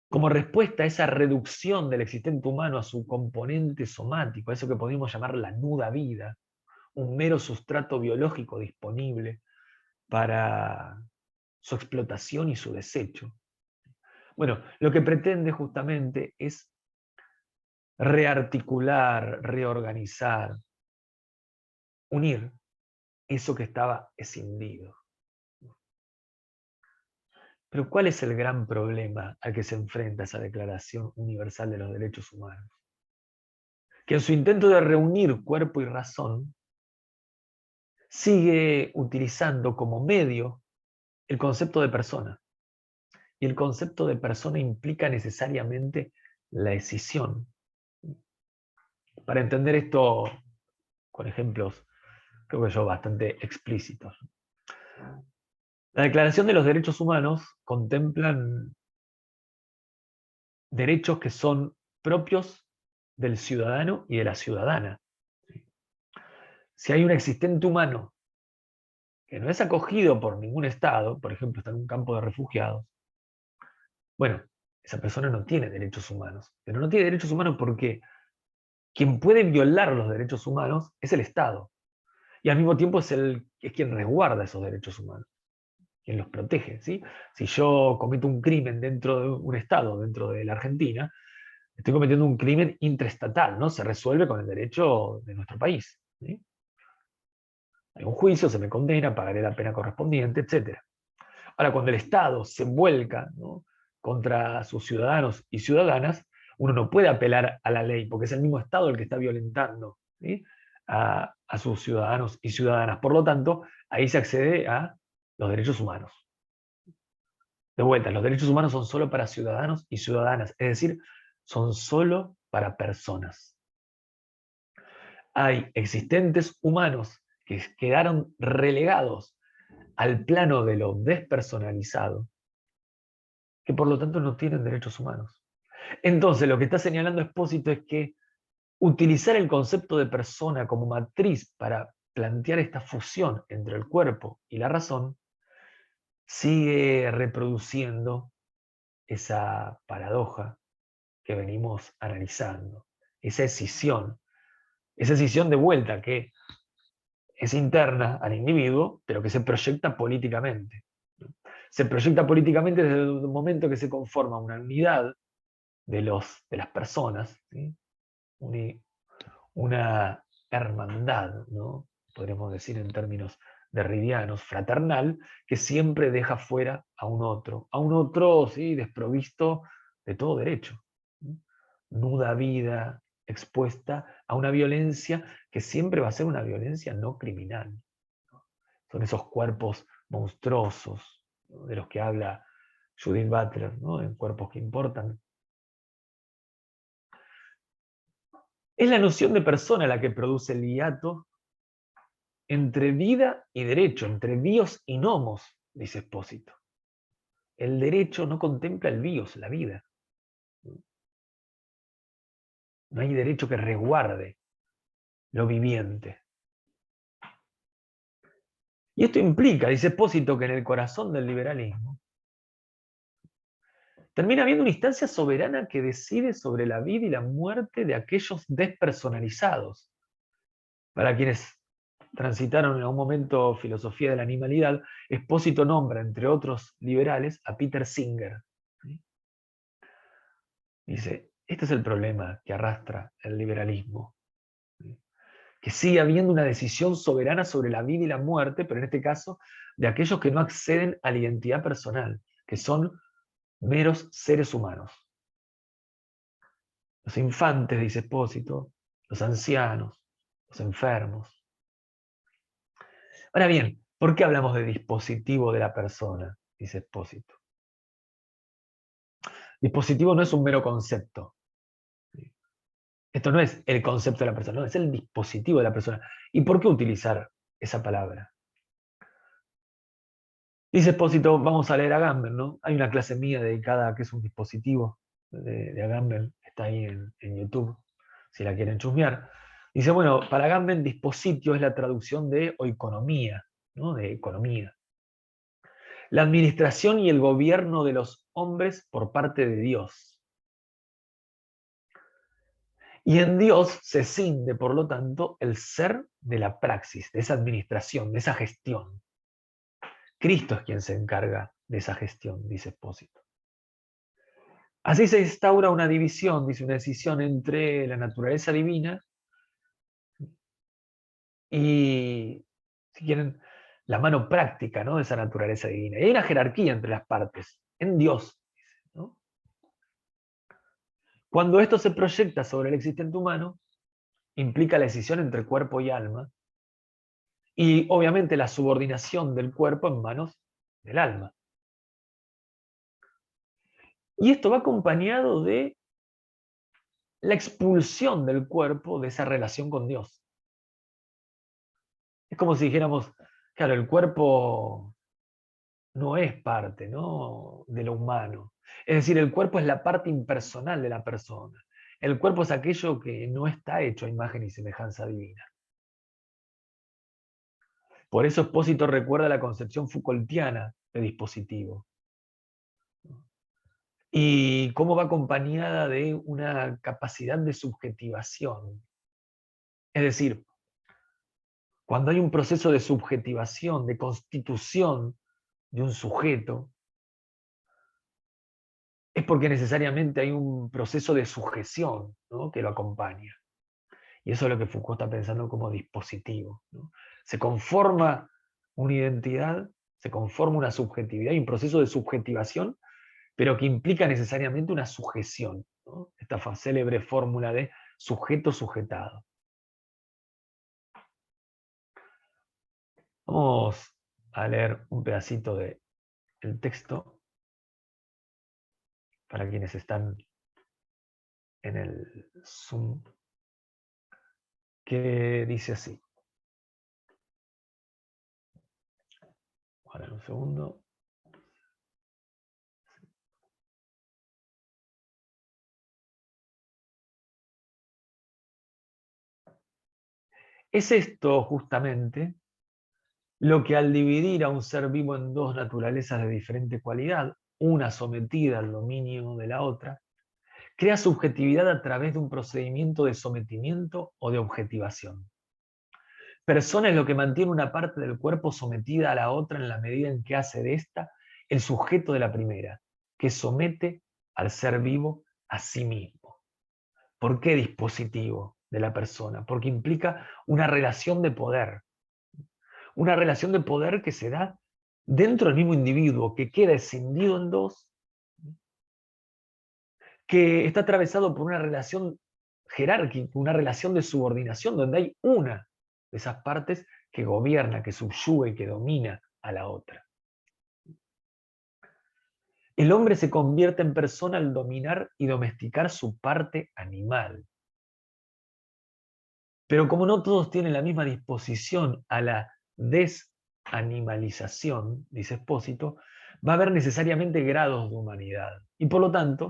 Speaker 1: como respuesta a esa reducción del existente humano a su componente somático, a eso que podemos llamar la nuda vida, un mero sustrato biológico disponible para su explotación y su desecho. Bueno, lo que pretende justamente es rearticular, reorganizar, unir eso que estaba escindido. Pero ¿cuál es el gran problema al que se enfrenta esa Declaración Universal de los Derechos Humanos? Que en su intento de reunir cuerpo y razón, sigue utilizando como medio el concepto de persona. Y el concepto de persona implica necesariamente la escisión. Para entender esto con ejemplos, creo que yo, bastante explícitos. La Declaración de los Derechos Humanos contemplan derechos que son propios del ciudadano y de la ciudadana. Si hay un existente humano que no es acogido por ningún Estado, por ejemplo, está en un campo de refugiados, bueno, esa persona no tiene derechos humanos. Pero no tiene derechos humanos porque quien puede violar los derechos humanos es el Estado. Y al mismo tiempo es quien resguarda esos derechos humanos, quien los protege. ¿Sí? Si yo cometo un crimen dentro de un Estado, dentro de la Argentina, estoy cometiendo un crimen intraestatal, ¿no? Se resuelve con el derecho de nuestro país. ¿Sí? Hay un juicio, se me condena, pagaré la pena correspondiente, etc. Ahora, cuando el Estado se vuelca, ¿no?, contra sus ciudadanos y ciudadanas, uno no puede apelar a la ley, porque es el mismo Estado el que está violentando, ¿sí?, a sus ciudadanos y ciudadanas. Por lo tanto, ahí se accede a los derechos humanos. De vuelta, los derechos humanos son solo para ciudadanos y ciudadanas, es decir, son solo para personas. Hay existentes humanos que quedaron relegados al plano de lo despersonalizado, que por lo tanto no tienen derechos humanos. Entonces, lo que está señalando Expósito es que utilizar el concepto de persona como matriz para plantear esta fusión entre el cuerpo y la razón sigue reproduciendo esa paradoja que venimos analizando, esa escisión de vuelta que es interna al individuo, pero que se proyecta políticamente. Se proyecta políticamente desde el momento que se conforma una unidad de las personas, ¿sí?, una hermandad, ¿no?, podríamos decir en términos derridianos, fraternal, que siempre deja fuera a un otro, ¿sí?, desprovisto de todo derecho, ¿sí?, nuda vida, expuesta a una violencia que siempre va a ser una violencia no criminal, ¿no? Son esos cuerpos monstruosos, ¿no?, de los que habla Judith Butler, ¿no?, en Cuerpos que Importan. Es la noción de persona la que produce el hiato entre vida y derecho, entre bios y nomos, dice Expósito. El derecho no contempla el bios, la vida. No hay derecho que resguarde lo viviente. Y esto implica, dice Expósito, que en el corazón del liberalismo termina habiendo una instancia soberana que decide sobre la vida y la muerte de aquellos despersonalizados. Para quienes transitaron en algún momento filosofía de la animalidad, Expósito nombra, entre otros liberales, a Peter Singer. ¿Sí? Dice, este es el problema que arrastra el liberalismo, ¿sí?, que sigue habiendo una decisión soberana sobre la vida y la muerte, pero en este caso de aquellos que no acceden a la identidad personal, que son meros seres humanos. Los infantes, dice Expósito, los ancianos, los enfermos. Ahora bien, ¿por qué hablamos de dispositivo de la persona?, dice Expósito. Dispositivo no es un mero concepto. Esto no es el concepto de la persona, no, es el dispositivo de la persona. ¿Y por qué utilizar esa palabra? Dice Expósito, vamos a leer a Agamben, ¿no? Hay una clase mía dedicada a qué es un dispositivo de Agamben, está ahí en YouTube, si la quieren chusmear. Dice, bueno, para Agamben dispositio es la traducción de oikonomía, ¿no?, de economía. la administración y el gobierno de los hombres por parte de Dios. Y en Dios se cinde, por lo tanto, el ser de la praxis, de esa administración, de esa gestión. Cristo es quien se encarga de esa gestión, dice Espósito. Así se instaura una división, dice, una decisión entre la naturaleza divina y, si quieren, la mano práctica, ¿no?, de esa naturaleza divina. Y hay una jerarquía entre las partes, en Dios, ¿no? Cuando esto se proyecta sobre el existente humano, implica la decisión entre cuerpo y alma, y obviamente la subordinación del cuerpo en manos del alma. Y esto va acompañado de la expulsión del cuerpo de esa relación con Dios. Es como si dijéramos, claro, el cuerpo no es parte, ¿no?, de lo humano. Es decir, el cuerpo es la parte impersonal de la persona. El cuerpo es aquello que no está hecho a imagen y semejanza divina. Por eso Espósito recuerda la concepción Foucaultiana de dispositivo. Y cómo va acompañada de una capacidad de subjetivación. Es decir, cuando hay un proceso de subjetivación, de constitución de un sujeto, es porque necesariamente hay un proceso de sujeción, ¿no?, que lo acompaña. Y eso es lo que Foucault está pensando como dispositivo, ¿no? Se conforma una identidad, se conforma una subjetividad y un proceso de subjetivación, pero que implica necesariamente una sujeción, ¿no? Esta célebre fórmula de sujeto-sujetado. Vamos a leer un pedacito del texto para quienes están en el Zoom, que dice así. Ahora un segundo. Es esto justamente lo que, al dividir a un ser vivo en dos naturalezas de diferente cualidad, una sometida al dominio de la otra, crea subjetividad a través de un procedimiento de sometimiento o de objetivación. Persona es lo que mantiene una parte del cuerpo sometida a la otra en la medida en que hace de ésta el sujeto de la primera, que somete al ser vivo a sí mismo. ¿Por qué dispositivo de la persona? Porque implica una relación de poder. Una relación de poder que se da dentro del mismo individuo, que queda escindido en dos, que está atravesado por una relación jerárquica, una relación de subordinación, donde hay una de esas partes que gobierna, que subyuga y que domina a la otra. El hombre se convierte en persona al dominar y domesticar su parte animal. Pero como no todos tienen la misma disposición a la desanimalización, dice Espósito, va a haber necesariamente grados de humanidad. Y por lo tanto,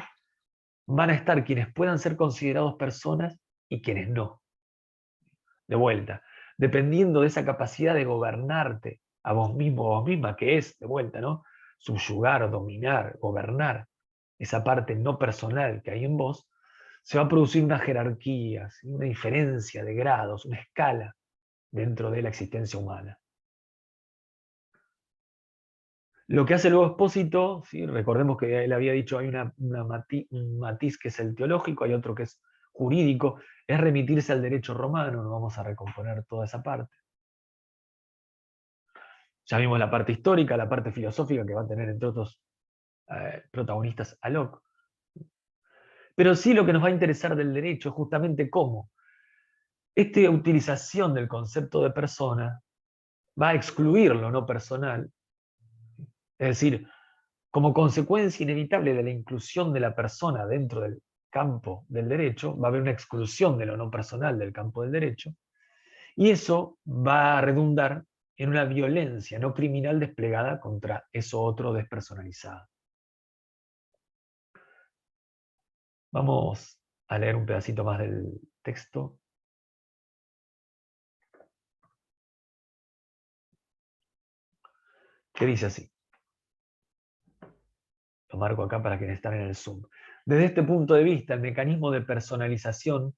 Speaker 1: van a estar quienes puedan ser considerados personas y quienes no. De vuelta, dependiendo de esa capacidad de gobernarte a vos mismo o a vos misma, que es, de vuelta, ¿no?, subyugar, dominar, gobernar esa parte no personal que hay en vos, se va a producir una jerarquía, ¿sí?, una diferencia de grados, una escala dentro de la existencia humana. Lo que hace luego Espósito, ¿sí?, recordemos que él había dicho hay un matiz que es el teológico, hay otro que es jurídico, es remitirse al derecho romano, no vamos a recomponer toda esa parte. Ya vimos la parte histórica, la parte filosófica que va a tener entre otros protagonistas a Locke. Pero sí, lo que nos va a interesar del derecho es justamente cómo esta utilización del concepto de persona va a excluir lo no personal. Es decir, como consecuencia inevitable de la inclusión de la persona dentro del campo del derecho, va a haber una exclusión de lo no personal del campo del derecho, y eso va a redundar en una violencia no criminal desplegada contra eso otro despersonalizado. Vamos a leer un pedacito más del texto. Que dice así. lo marco acá para quienes están en el Zoom. Desde este punto de vista, el mecanismo de personalización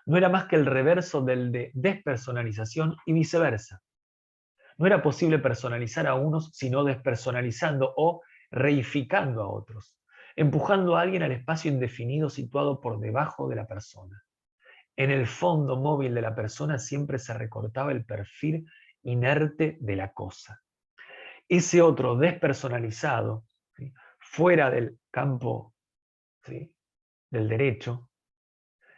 Speaker 1: no era más que el reverso del de despersonalización y viceversa. No era posible personalizar a unos sino despersonalizando o reificando a otros, empujando a alguien al espacio indefinido situado por debajo de la persona. En el fondo móvil de la persona siempre se recortaba el perfil inerte de la cosa. Ese otro despersonalizado, ¿sí?, fuera del campo, ¿sí?, del derecho,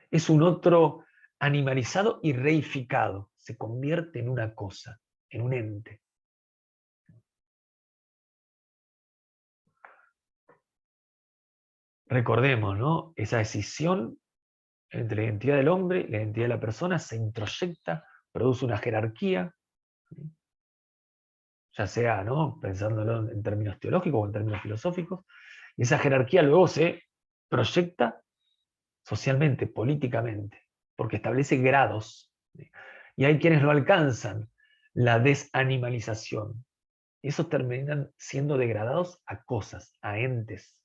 Speaker 1: es un otro animalizado y reificado. Se convierte en una cosa, en un ente. Recordemos, ¿no?, esa decisión entre la identidad del hombre y la identidad de la persona se introyecta, produce una jerarquía, ¿sí?, ya sea, ¿no?, pensándolo en términos teológicos o en términos filosóficos, y esa jerarquía luego se proyecta socialmente, políticamente, porque establece grados, ¿sí?, y hay quienes no alcanzan la desanimalización, y esos terminan siendo degradados a cosas, a entes.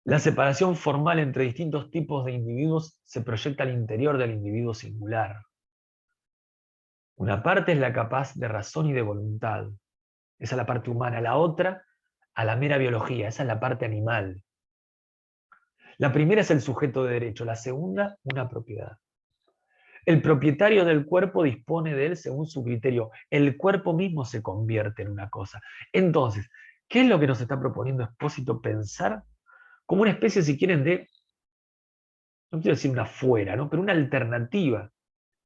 Speaker 1: La separación formal entre distintos tipos de individuos se proyecta al interior del individuo singular. Una parte es la capaz de razón y de voluntad, esa es la parte humana. La otra, a la mera biología, esa es la parte animal. La primera es el sujeto de derecho, la segunda, una propiedad. El propietario del cuerpo dispone de él según su criterio. El cuerpo mismo se convierte en una cosa. Entonces, ¿qué es lo que nos está proponiendo Expósito pensar? Como una especie, si quieren, de, no quiero decir una fuera, ¿no?, pero una alternativa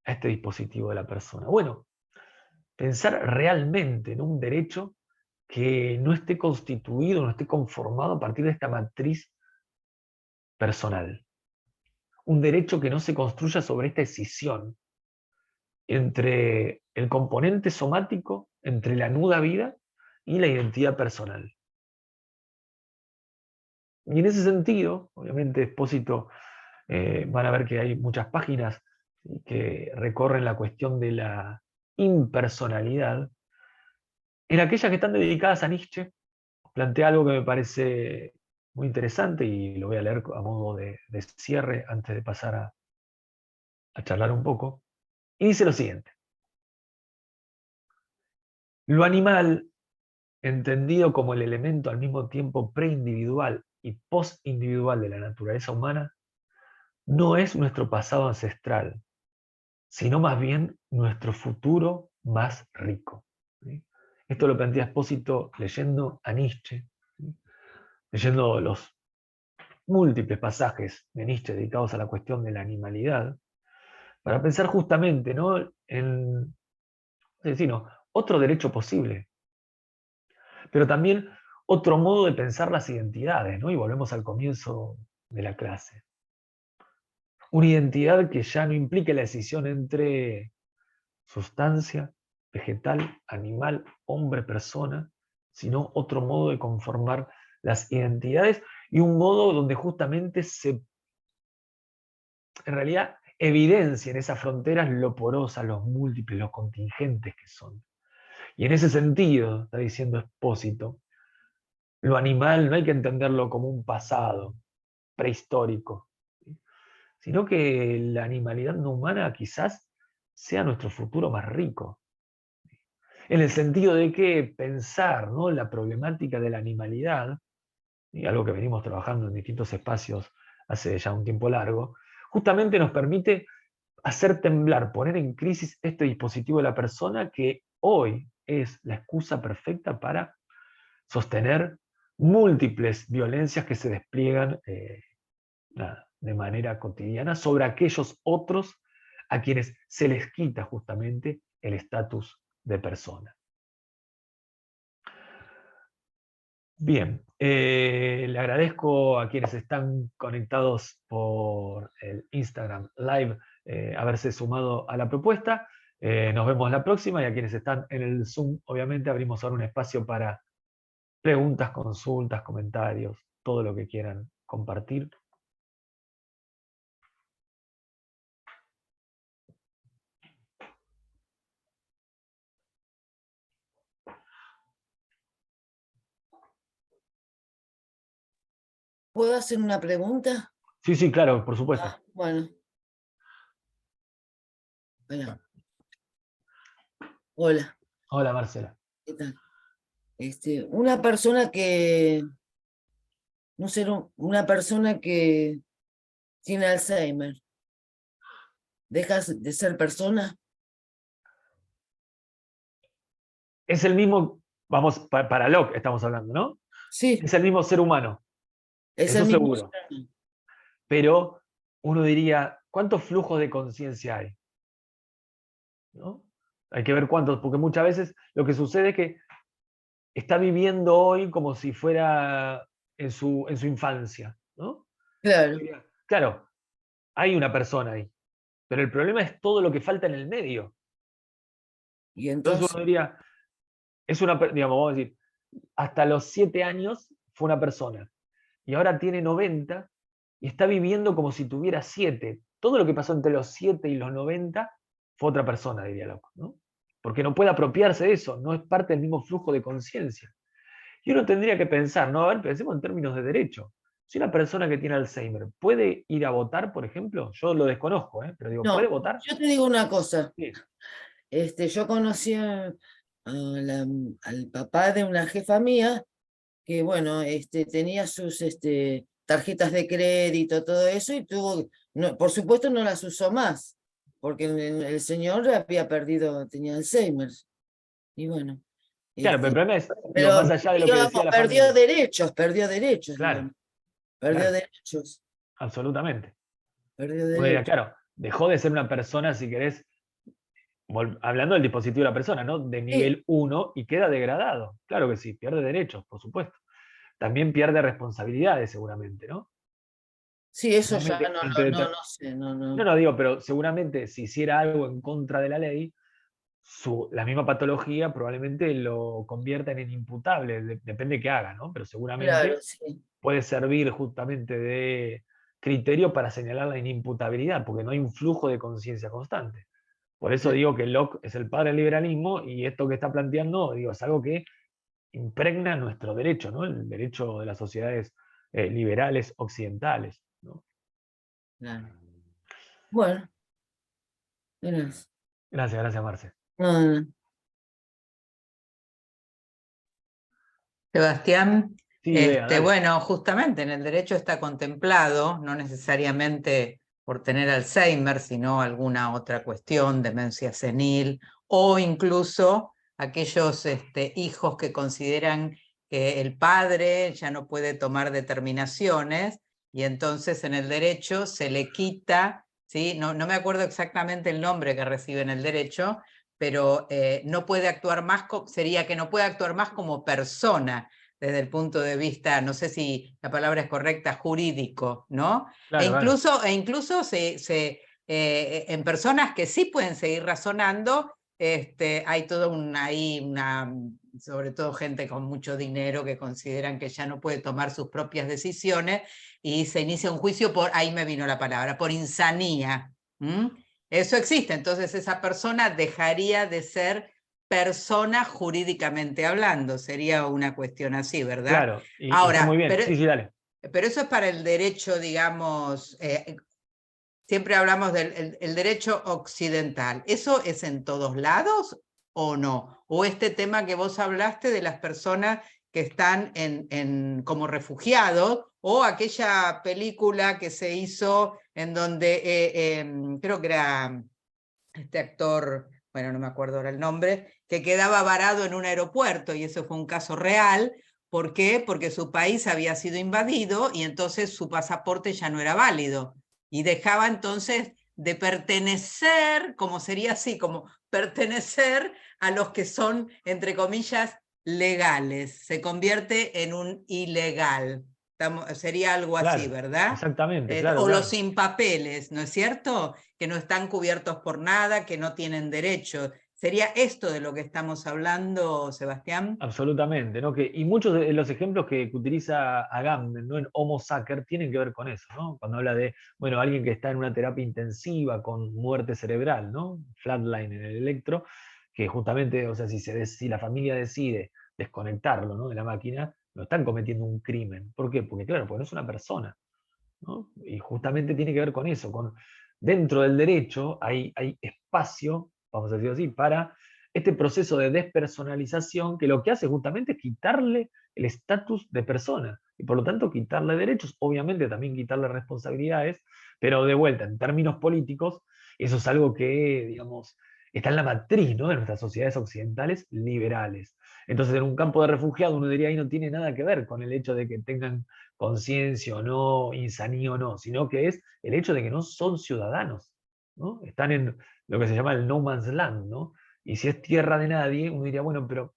Speaker 1: a este dispositivo de la persona. Bueno, pensar realmente en un derecho que no esté constituido, no esté conformado a partir de esta matriz personal. Un derecho que no se construya sobre esta escisión entre el componente somático, entre la nuda vida y la identidad personal. Y en ese sentido, obviamente, Expósito, van a ver que hay muchas páginas que recorren la cuestión de la impersonalidad. En aquellas que están dedicadas a Nietzsche, plantea algo que me parece muy interesante y lo voy a leer a modo de cierre antes de pasar a charlar un poco. Y dice lo siguiente: lo animal, entendido como el elemento al mismo tiempo preindividual y postindividual de la naturaleza humana, no es nuestro pasado ancestral, sino más bien nuestro futuro más rico. ¿Sí? Esto lo plantea Expósito leyendo a Nietzsche, ¿sí?, leyendo los múltiples pasajes de Nietzsche dedicados a la cuestión de la animalidad, para pensar justamente, ¿no?, en, es decir, no, otro derecho posible, pero también otro modo de pensar las identidades, ¿no? Y volvemos al comienzo de la clase. Una identidad que ya no implique la decisión entre sustancia, vegetal, animal, hombre, persona, sino otro modo de conformar las identidades y un modo donde justamente se, en realidad, evidencien esas fronteras lo porosas, los múltiples, los contingentes que son. Y en ese sentido, está diciendo Expósito, lo animal no hay que entenderlo como un pasado prehistórico, ¿sí?, sino que la animalidad no humana quizás sea nuestro futuro más rico. En el sentido de que pensar, ¿no?, la problemática de la animalidad, y algo que venimos trabajando en distintos espacios hace ya un tiempo largo, justamente nos permite hacer temblar, poner en crisis este dispositivo de la persona que hoy es la excusa perfecta para sostener múltiples violencias que se despliegan de manera cotidiana sobre aquellos otros a quienes se les quita justamente el estatus de persona. Bien, le agradezco a quienes están conectados por el Instagram Live haberse sumado a la propuesta. Nos vemos la próxima, y a quienes están en el Zoom, obviamente abrimos ahora un espacio para preguntas, consultas, comentarios, todo lo que quieran compartir.
Speaker 2: ¿Puedo hacer una pregunta?
Speaker 1: Sí, sí, claro, por supuesto.
Speaker 2: Bueno, espera. Hola,
Speaker 1: Hola, Marcela.
Speaker 2: ¿qué tal? Una persona que, una persona que tiene Alzheimer, ¿deja de ser persona?
Speaker 1: Es el mismo, vamos, para Locke estamos hablando, ¿no?
Speaker 2: Sí,
Speaker 1: Es el mismo ser humano,
Speaker 2: es
Speaker 1: eso
Speaker 2: el mismo
Speaker 1: seguro.
Speaker 2: ser humano.
Speaker 1: Pero uno diría, ¿cuántos flujos de conciencia hay? ¿No? Hay que ver cuántos, porque muchas veces lo que sucede es que está viviendo hoy como si fuera en su infancia, ¿no?
Speaker 2: Claro,
Speaker 1: Claro, hay una persona ahí, pero el problema es todo lo que falta en el medio.
Speaker 2: y
Speaker 1: Entonces
Speaker 2: entonces,
Speaker 1: uno diría, digamos, vamos a decir, hasta los 7 años fue una persona, y ahora tiene 90 y está viviendo como si tuviera 7. Todo lo que pasó entre los 7 y los 90 fue otra persona, diría Locke, ¿no? Porque no puede apropiarse de eso, no es parte del mismo flujo de conciencia. Y uno tendría que pensar, ¿no? A ver, pensemos en términos de derecho. Si una persona que tiene Alzheimer puede ir a votar, por ejemplo, yo lo desconozco, ¿eh? Pero digo, ¿puede
Speaker 2: no,
Speaker 1: votar?
Speaker 2: yo te digo una cosa.
Speaker 1: Sí.
Speaker 2: Yo conocí al papá de una jefa mía que, bueno, tenía sus tarjetas de crédito, todo eso, y tuvo, no, por supuesto no las usó más, porque el señor había perdido, tenía Alzheimer. Y bueno,
Speaker 1: Claro, pero el
Speaker 2: este,
Speaker 1: problema es, digo, más
Speaker 2: pero
Speaker 1: allá de lo que
Speaker 2: digamos,
Speaker 1: decía la familia.
Speaker 2: perdió derechos,
Speaker 1: Claro,
Speaker 2: digamos, perdió
Speaker 1: claro,
Speaker 2: derechos,
Speaker 1: absolutamente.
Speaker 2: perdió
Speaker 1: Uno diría,
Speaker 2: derechos.
Speaker 1: claro, dejó de ser una persona, si querés, hablando del dispositivo de la persona, ¿no? De
Speaker 2: Sí,
Speaker 1: nivel 1 y queda degradado. Claro que sí, pierde derechos, por supuesto. También pierde responsabilidades, seguramente, ¿no?
Speaker 2: sí, eso ya
Speaker 1: Seguramente,
Speaker 2: no sé,
Speaker 1: no,
Speaker 2: no.
Speaker 1: no digo, pero seguramente si hiciera algo en contra de la ley, la misma patología probablemente lo convierta en inimputable, depende de qué haga, ¿no? Pero
Speaker 2: Claro,
Speaker 1: seguramente
Speaker 2: sí.
Speaker 1: puede servir justamente de criterio para señalar la inimputabilidad, porque no hay un flujo de conciencia constante. Por eso digo que Locke es el padre del liberalismo y esto que está planteando, digo, es algo que impregna nuestro derecho, ¿no? El derecho de las sociedades liberales occidentales, ¿no?
Speaker 2: Claro. Bueno, verás.
Speaker 1: Gracias, gracias, Marce.
Speaker 2: No, no.
Speaker 3: Sebastián,
Speaker 1: Sí, vea, dale.
Speaker 3: bueno, justamente en el derecho está contemplado, no necesariamente por tener Alzheimer, sino alguna otra cuestión, demencia senil, o incluso aquellos hijos que consideran que el padre ya no puede tomar determinaciones y entonces en el derecho se le quita, ¿sí? No me acuerdo exactamente el nombre que recibe en el derecho, pero no puede actuar más, sería que no puede actuar más como persona desde el punto de vista, no sé si la palabra es correcta, jurídico, ¿no?
Speaker 1: Claro, claro.
Speaker 3: E incluso en personas que sí pueden seguir razonando, hay todo sobre todo gente con mucho dinero que consideran que ya no puede tomar sus propias decisiones y se inicia un juicio por, ahí me vino la palabra, por insanía. ¿Mm? Eso existe, entonces esa persona dejaría de ser persona jurídicamente hablando, sería una cuestión así, ¿verdad?
Speaker 1: Claro, y está muy
Speaker 3: Ahora,
Speaker 1: bien. Sí, sí, dale.
Speaker 3: pero eso es para el derecho, digamos, siempre hablamos del el derecho occidental. ¿Eso es en todos lados o no? ¿O este tema que vos hablaste de las personas que están como refugiados, o aquella película que se hizo en donde creo que era este actor, bueno, no me acuerdo ahora el nombre, que quedaba varado en un aeropuerto, y eso fue un caso real? ¿Por qué? Porque su país había sido invadido y entonces su pasaporte ya no era válido y dejaba entonces de pertenecer, como sería así, como pertenecer a los que son, entre comillas, legales. Se convierte en un ilegal. Sería algo así,
Speaker 1: Claro,
Speaker 3: ¿verdad?
Speaker 1: exactamente, claro,
Speaker 3: O los
Speaker 1: claro.
Speaker 3: sin papeles, ¿no es cierto? Que no están cubiertos por nada, que no tienen derecho. ¿Sería esto de lo que estamos hablando, Sebastián?
Speaker 1: Absolutamente, ¿no? Y muchos de los ejemplos que utiliza Agamben, ¿no? En Homo Sacer tienen que ver con eso, ¿no? Cuando habla de, bueno, alguien que está en una terapia intensiva con muerte cerebral, ¿no? Flatline en el electro, que justamente, o sea, si la familia decide desconectarlo, ¿no? De la máquina, no están cometiendo un crimen. ¿Por qué? Porque claro, porque no es una persona, ¿no? Y justamente tiene que ver con eso, dentro del derecho hay espacio, vamos a decirlo así, para este proceso de despersonalización que lo que hace justamente es quitarle el estatus de persona y por lo tanto quitarle derechos, obviamente también quitarle responsabilidades, pero de vuelta, en términos políticos, eso es algo que, digamos, está en la matriz, ¿no?, de nuestras sociedades occidentales liberales. Entonces, en un campo de refugiados, uno diría ahí no tiene nada que ver con el hecho de que tengan conciencia o no, insanía o no, sino que es el hecho de que no son ciudadanos, ¿no? Están en lo que se llama el no man's land, ¿no? Y si es tierra de nadie, uno diría, bueno, pero,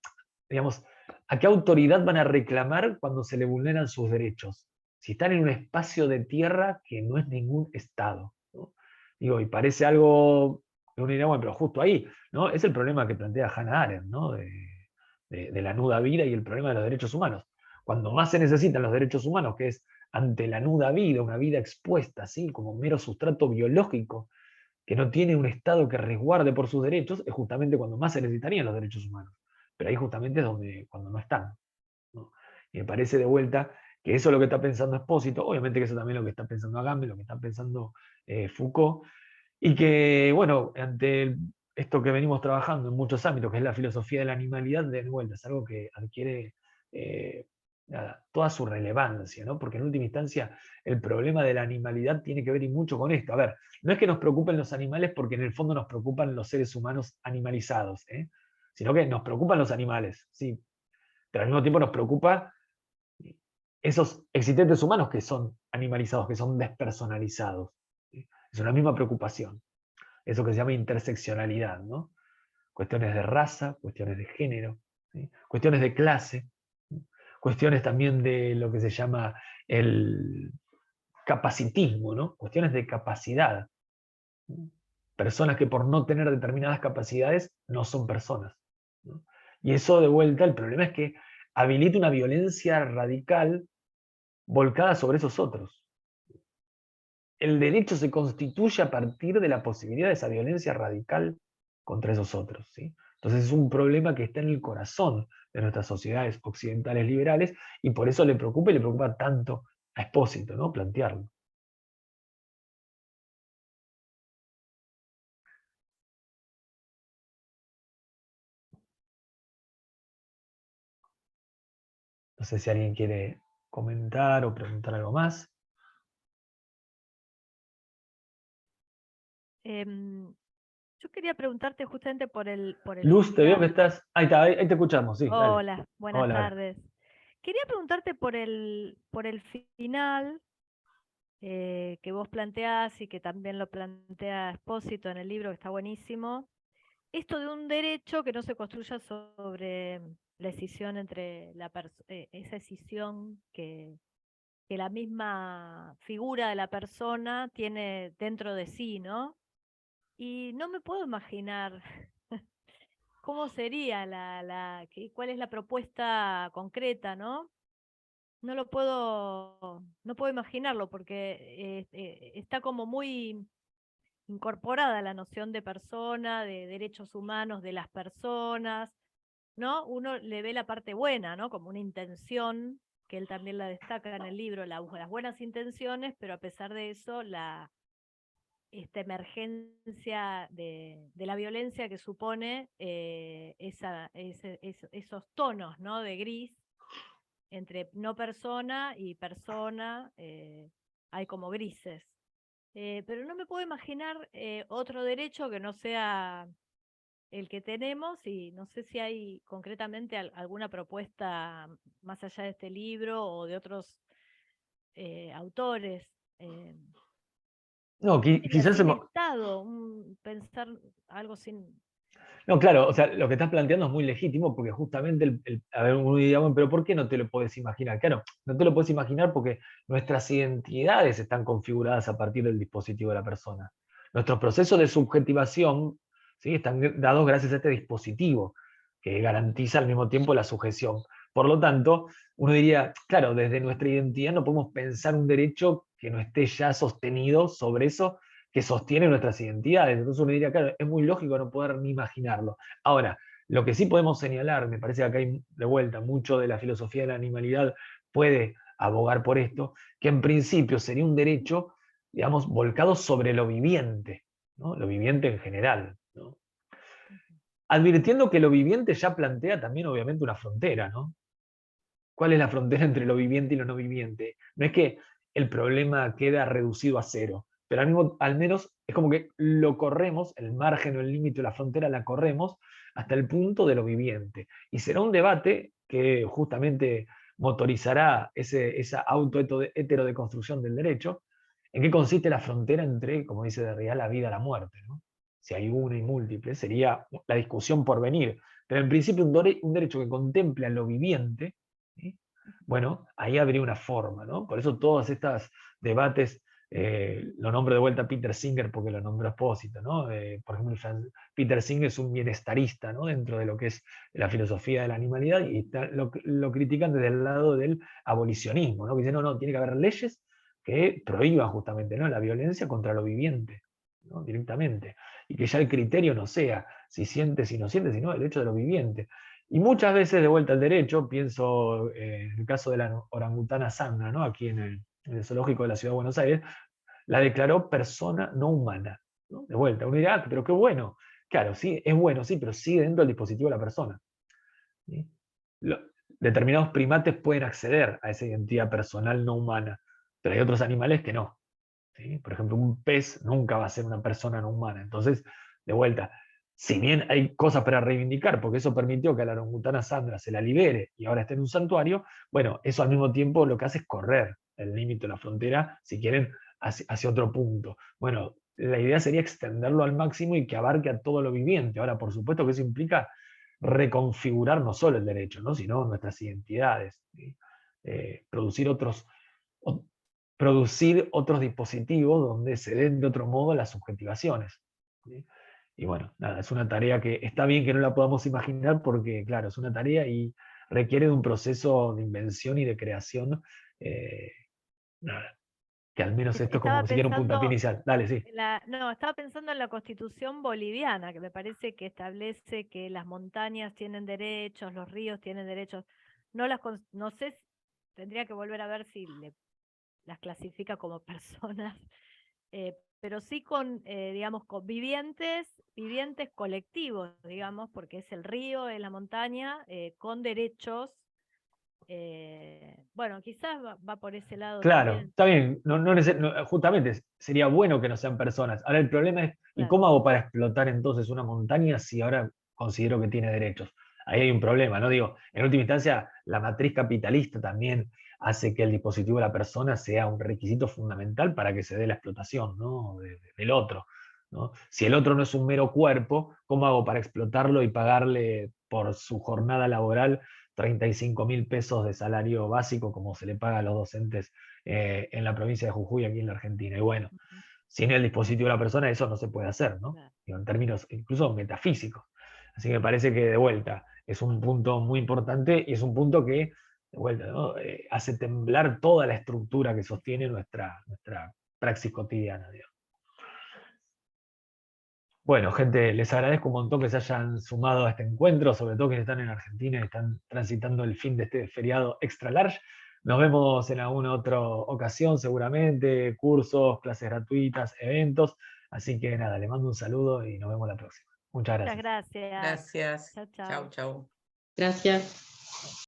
Speaker 1: digamos, ¿a qué autoridad van a reclamar cuando se le vulneran sus derechos? Si están en un espacio de tierra que no es ningún Estado, ¿no? Digo, y parece algo, uno diría, bueno, pero justo ahí, ¿no? Es el problema que plantea Hannah Arendt, ¿no? De la nuda vida y el problema de los derechos humanos. Cuando más se necesitan los derechos humanos, que es ante la nuda vida, una vida expuesta, así como mero sustrato biológico, que no tiene un Estado que resguarde por sus derechos, es justamente cuando más se necesitarían los derechos humanos. Pero ahí justamente es donde, cuando no están, ¿no? Y me parece de vuelta que eso es lo que está pensando Espósito, obviamente que eso también es lo que está pensando Agamben, lo que está pensando Foucault, y que, bueno, ante esto que venimos trabajando en muchos ámbitos, que es la filosofía de la animalidad, de vuelta, es algo que adquiere nada, toda su relevancia, ¿no? Porque en última instancia el problema de la animalidad tiene que ver y mucho con esto. A ver, no es que nos preocupen los animales porque en el fondo nos preocupan los seres humanos animalizados, sino que nos preocupan los animales, sí, pero al mismo tiempo nos preocupa esos existentes humanos que son animalizados, que son despersonalizados, ¿sí? Es una misma preocupación, eso que se llama interseccionalidad, ¿no? Cuestiones de raza, cuestiones de género, ¿sí? Cuestiones de clase, ¿sí? Cuestiones también de lo que se llama el capacitismo, ¿no? Cuestiones de capacidad. Personas que por no tener determinadas capacidades no son personas, ¿no? Y eso de vuelta, el problema es que habilita una violencia radical volcada sobre esos otros. El derecho se constituye a partir de la posibilidad de esa violencia radical contra esos otros, ¿sí? Entonces es un problema que está en el corazón de nuestras sociedades occidentales liberales y por eso le preocupa y le preocupa tanto a Espósito, ¿no?, plantearlo. No sé si alguien quiere comentar o preguntar algo más.
Speaker 4: Yo quería preguntarte justamente por el
Speaker 1: Luz, te veo que
Speaker 4: final.
Speaker 1: estás. Ahí está, ahí te escuchamos, sí, dale.
Speaker 4: Hola, buenas
Speaker 1: Hola, hola.
Speaker 4: tardes. Quería preguntarte por el final que vos planteás y que también lo plantea Espósito en el libro, que está buenísimo. Esto de un derecho que no se construya sobre la escisión entre esa escisión que la misma figura de la persona tiene dentro de sí, ¿no? Y no me puedo imaginar cómo sería cuál es la propuesta concreta, ¿no? No puedo imaginarlo porque está como muy incorporada la noción de persona, de derechos humanos de las personas, ¿no? Uno le ve la parte buena, ¿no? Como una intención, que él también la destaca en el libro, las buenas intenciones, pero a pesar de eso, esta emergencia de la violencia que supone esos tonos, ¿no?, de gris entre no persona y persona, hay como grises. Pero no me puedo imaginar otro derecho que no sea el que tenemos y no sé si hay concretamente alguna propuesta más allá de este libro o de otros autores.
Speaker 1: No,
Speaker 4: Sería
Speaker 1: quizás
Speaker 4: sin Estado, pensar algo sin...
Speaker 1: No, claro, o sea, lo que estás planteando es muy legítimo porque justamente, a ver, uno diría, bueno, pero ¿por qué no te lo puedes imaginar? Claro, no te lo puedes imaginar porque nuestras identidades están configuradas a partir del dispositivo de la persona. Nuestros procesos de subjetivación, ¿sí?, están dados gracias a este dispositivo que garantiza al mismo tiempo la sujeción. Por lo tanto, uno diría, claro, desde nuestra identidad no podemos pensar un derecho que no esté ya sostenido sobre eso que sostiene nuestras identidades. Entonces uno diría, claro, es muy lógico no poder ni imaginarlo. Ahora, Lo que sí podemos señalar, me parece que acá hay de vuelta mucho de la filosofía de la animalidad puede abogar por esto, que en principio sería un derecho, digamos, volcado sobre lo viviente, ¿no? Lo viviente en general, ¿no? Advirtiendo que lo viviente ya plantea también obviamente una frontera, ¿no? ¿Cuál es la frontera entre lo viviente y lo no viviente? No es que el problema queda reducido a cero, pero al menos es como que lo corremos, el margen o el límite o la frontera la corremos hasta el punto de lo viviente. Y será un debate que justamente motorizará esa auto-hetero de construcción del derecho, en qué consiste la frontera entre, como dice Derrida, la vida y la muerte, ¿no? Si hay una y múltiple, sería la discusión por venir. Pero en principio un derecho que contempla lo viviente, ¿sí? Bueno, ahí habría una forma, ¿no? Por eso todos estos debates, lo nombro de vuelta a Peter Singer porque lo nombró a propósito, ¿no? Por ejemplo, Peter Singer es un bienestarista, ¿no? Dentro de lo que es la filosofía de la animalidad y lo critican desde el lado del abolicionismo, ¿no? Que dicen, no, tiene que haber leyes que prohíban justamente, ¿no? La violencia contra lo viviente, ¿no? Directamente. Y que ya el criterio no sea si siente, si no siente, sino el hecho de lo viviente. Y muchas veces de vuelta al derecho, pienso en el caso de la orangutana Sandra, ¿no? Aquí en el zoológico de la Ciudad de Buenos Aires, la declaró persona no humana, ¿no? De vuelta, uno dirá, pero qué bueno. Claro, sí, es bueno, sí, pero sigue dentro del dispositivo de la persona, ¿sí? Determinados primates pueden acceder a esa identidad personal no humana, pero hay otros animales que no, ¿sí? Por ejemplo, un pez nunca va a ser una persona no humana. Entonces, de vuelta, si bien hay cosas para reivindicar, porque eso permitió que a la orangutana Sandra se la libere y ahora esté en un santuario, bueno, eso al mismo tiempo lo que hace es correr el límite, la frontera, si quieren, hacia otro punto. Bueno, la idea sería extenderlo al máximo y que abarque a todo lo viviente. Ahora, por supuesto que eso implica reconfigurar no solo el derecho, ¿no? Sino nuestras identidades, ¿sí? Producir otros dispositivos donde se den de otro modo las subjetivaciones, ¿sí? Y bueno, nada, es una tarea que está bien que no la podamos imaginar porque, claro, es una tarea y requiere de un proceso de invención y de creación, eh, nada, que al menos esto es
Speaker 4: Estaba
Speaker 1: como si quiera un puntapié
Speaker 4: pensando,
Speaker 1: inicial. Dale, sí.
Speaker 4: no, estaba pensando en la Constitución boliviana, que me parece que establece que las montañas tienen derechos, los ríos tienen derechos. No sé, tendría que volver a ver si las clasifica como personas, pero sí con, digamos, con vivientes colectivos, digamos, porque es el río, es la montaña, con derechos. Bueno, quizás va por ese lado
Speaker 1: Claro,
Speaker 4: también.
Speaker 1: está bien, justamente sería bueno que no sean personas. Ahora el problema es, ¿y
Speaker 4: Claro.
Speaker 1: cómo hago para explotar entonces una montaña si ahora considero que tiene derechos? Ahí hay un problema, ¿no? Digo, en última instancia, la matriz capitalista también hace que el dispositivo de la persona sea un requisito fundamental para que se dé la explotación, ¿no? Del otro, ¿no? Si el otro no es un mero cuerpo, ¿cómo hago para explotarlo y pagarle por su jornada laboral 35.000 pesos de salario básico como se le paga a los docentes en la provincia de Jujuy, aquí en la Argentina? Y bueno,
Speaker 4: Ujú.
Speaker 1: sin el dispositivo de la persona eso no se puede hacer, ¿no?
Speaker 4: Claro.
Speaker 1: Digo, en términos incluso metafísicos. Así que me parece que de vuelta es un punto muy importante y es un punto que, de vuelta, ¿no? Hace temblar toda la estructura que sostiene nuestra praxis cotidiana, digamos. Bueno, gente, les agradezco un montón que se hayan sumado a este encuentro, sobre todo que están en Argentina y están transitando el fin de este feriado extra large. Nos vemos en alguna otra ocasión, seguramente, cursos, clases gratuitas, eventos. Así que nada, le mando un saludo y nos vemos la próxima. Muchas
Speaker 4: Muchas
Speaker 1: gracias.
Speaker 4: gracias.
Speaker 3: Gracias.
Speaker 4: Chao,
Speaker 3: Chau,
Speaker 4: chao.
Speaker 3: chau.
Speaker 5: Gracias.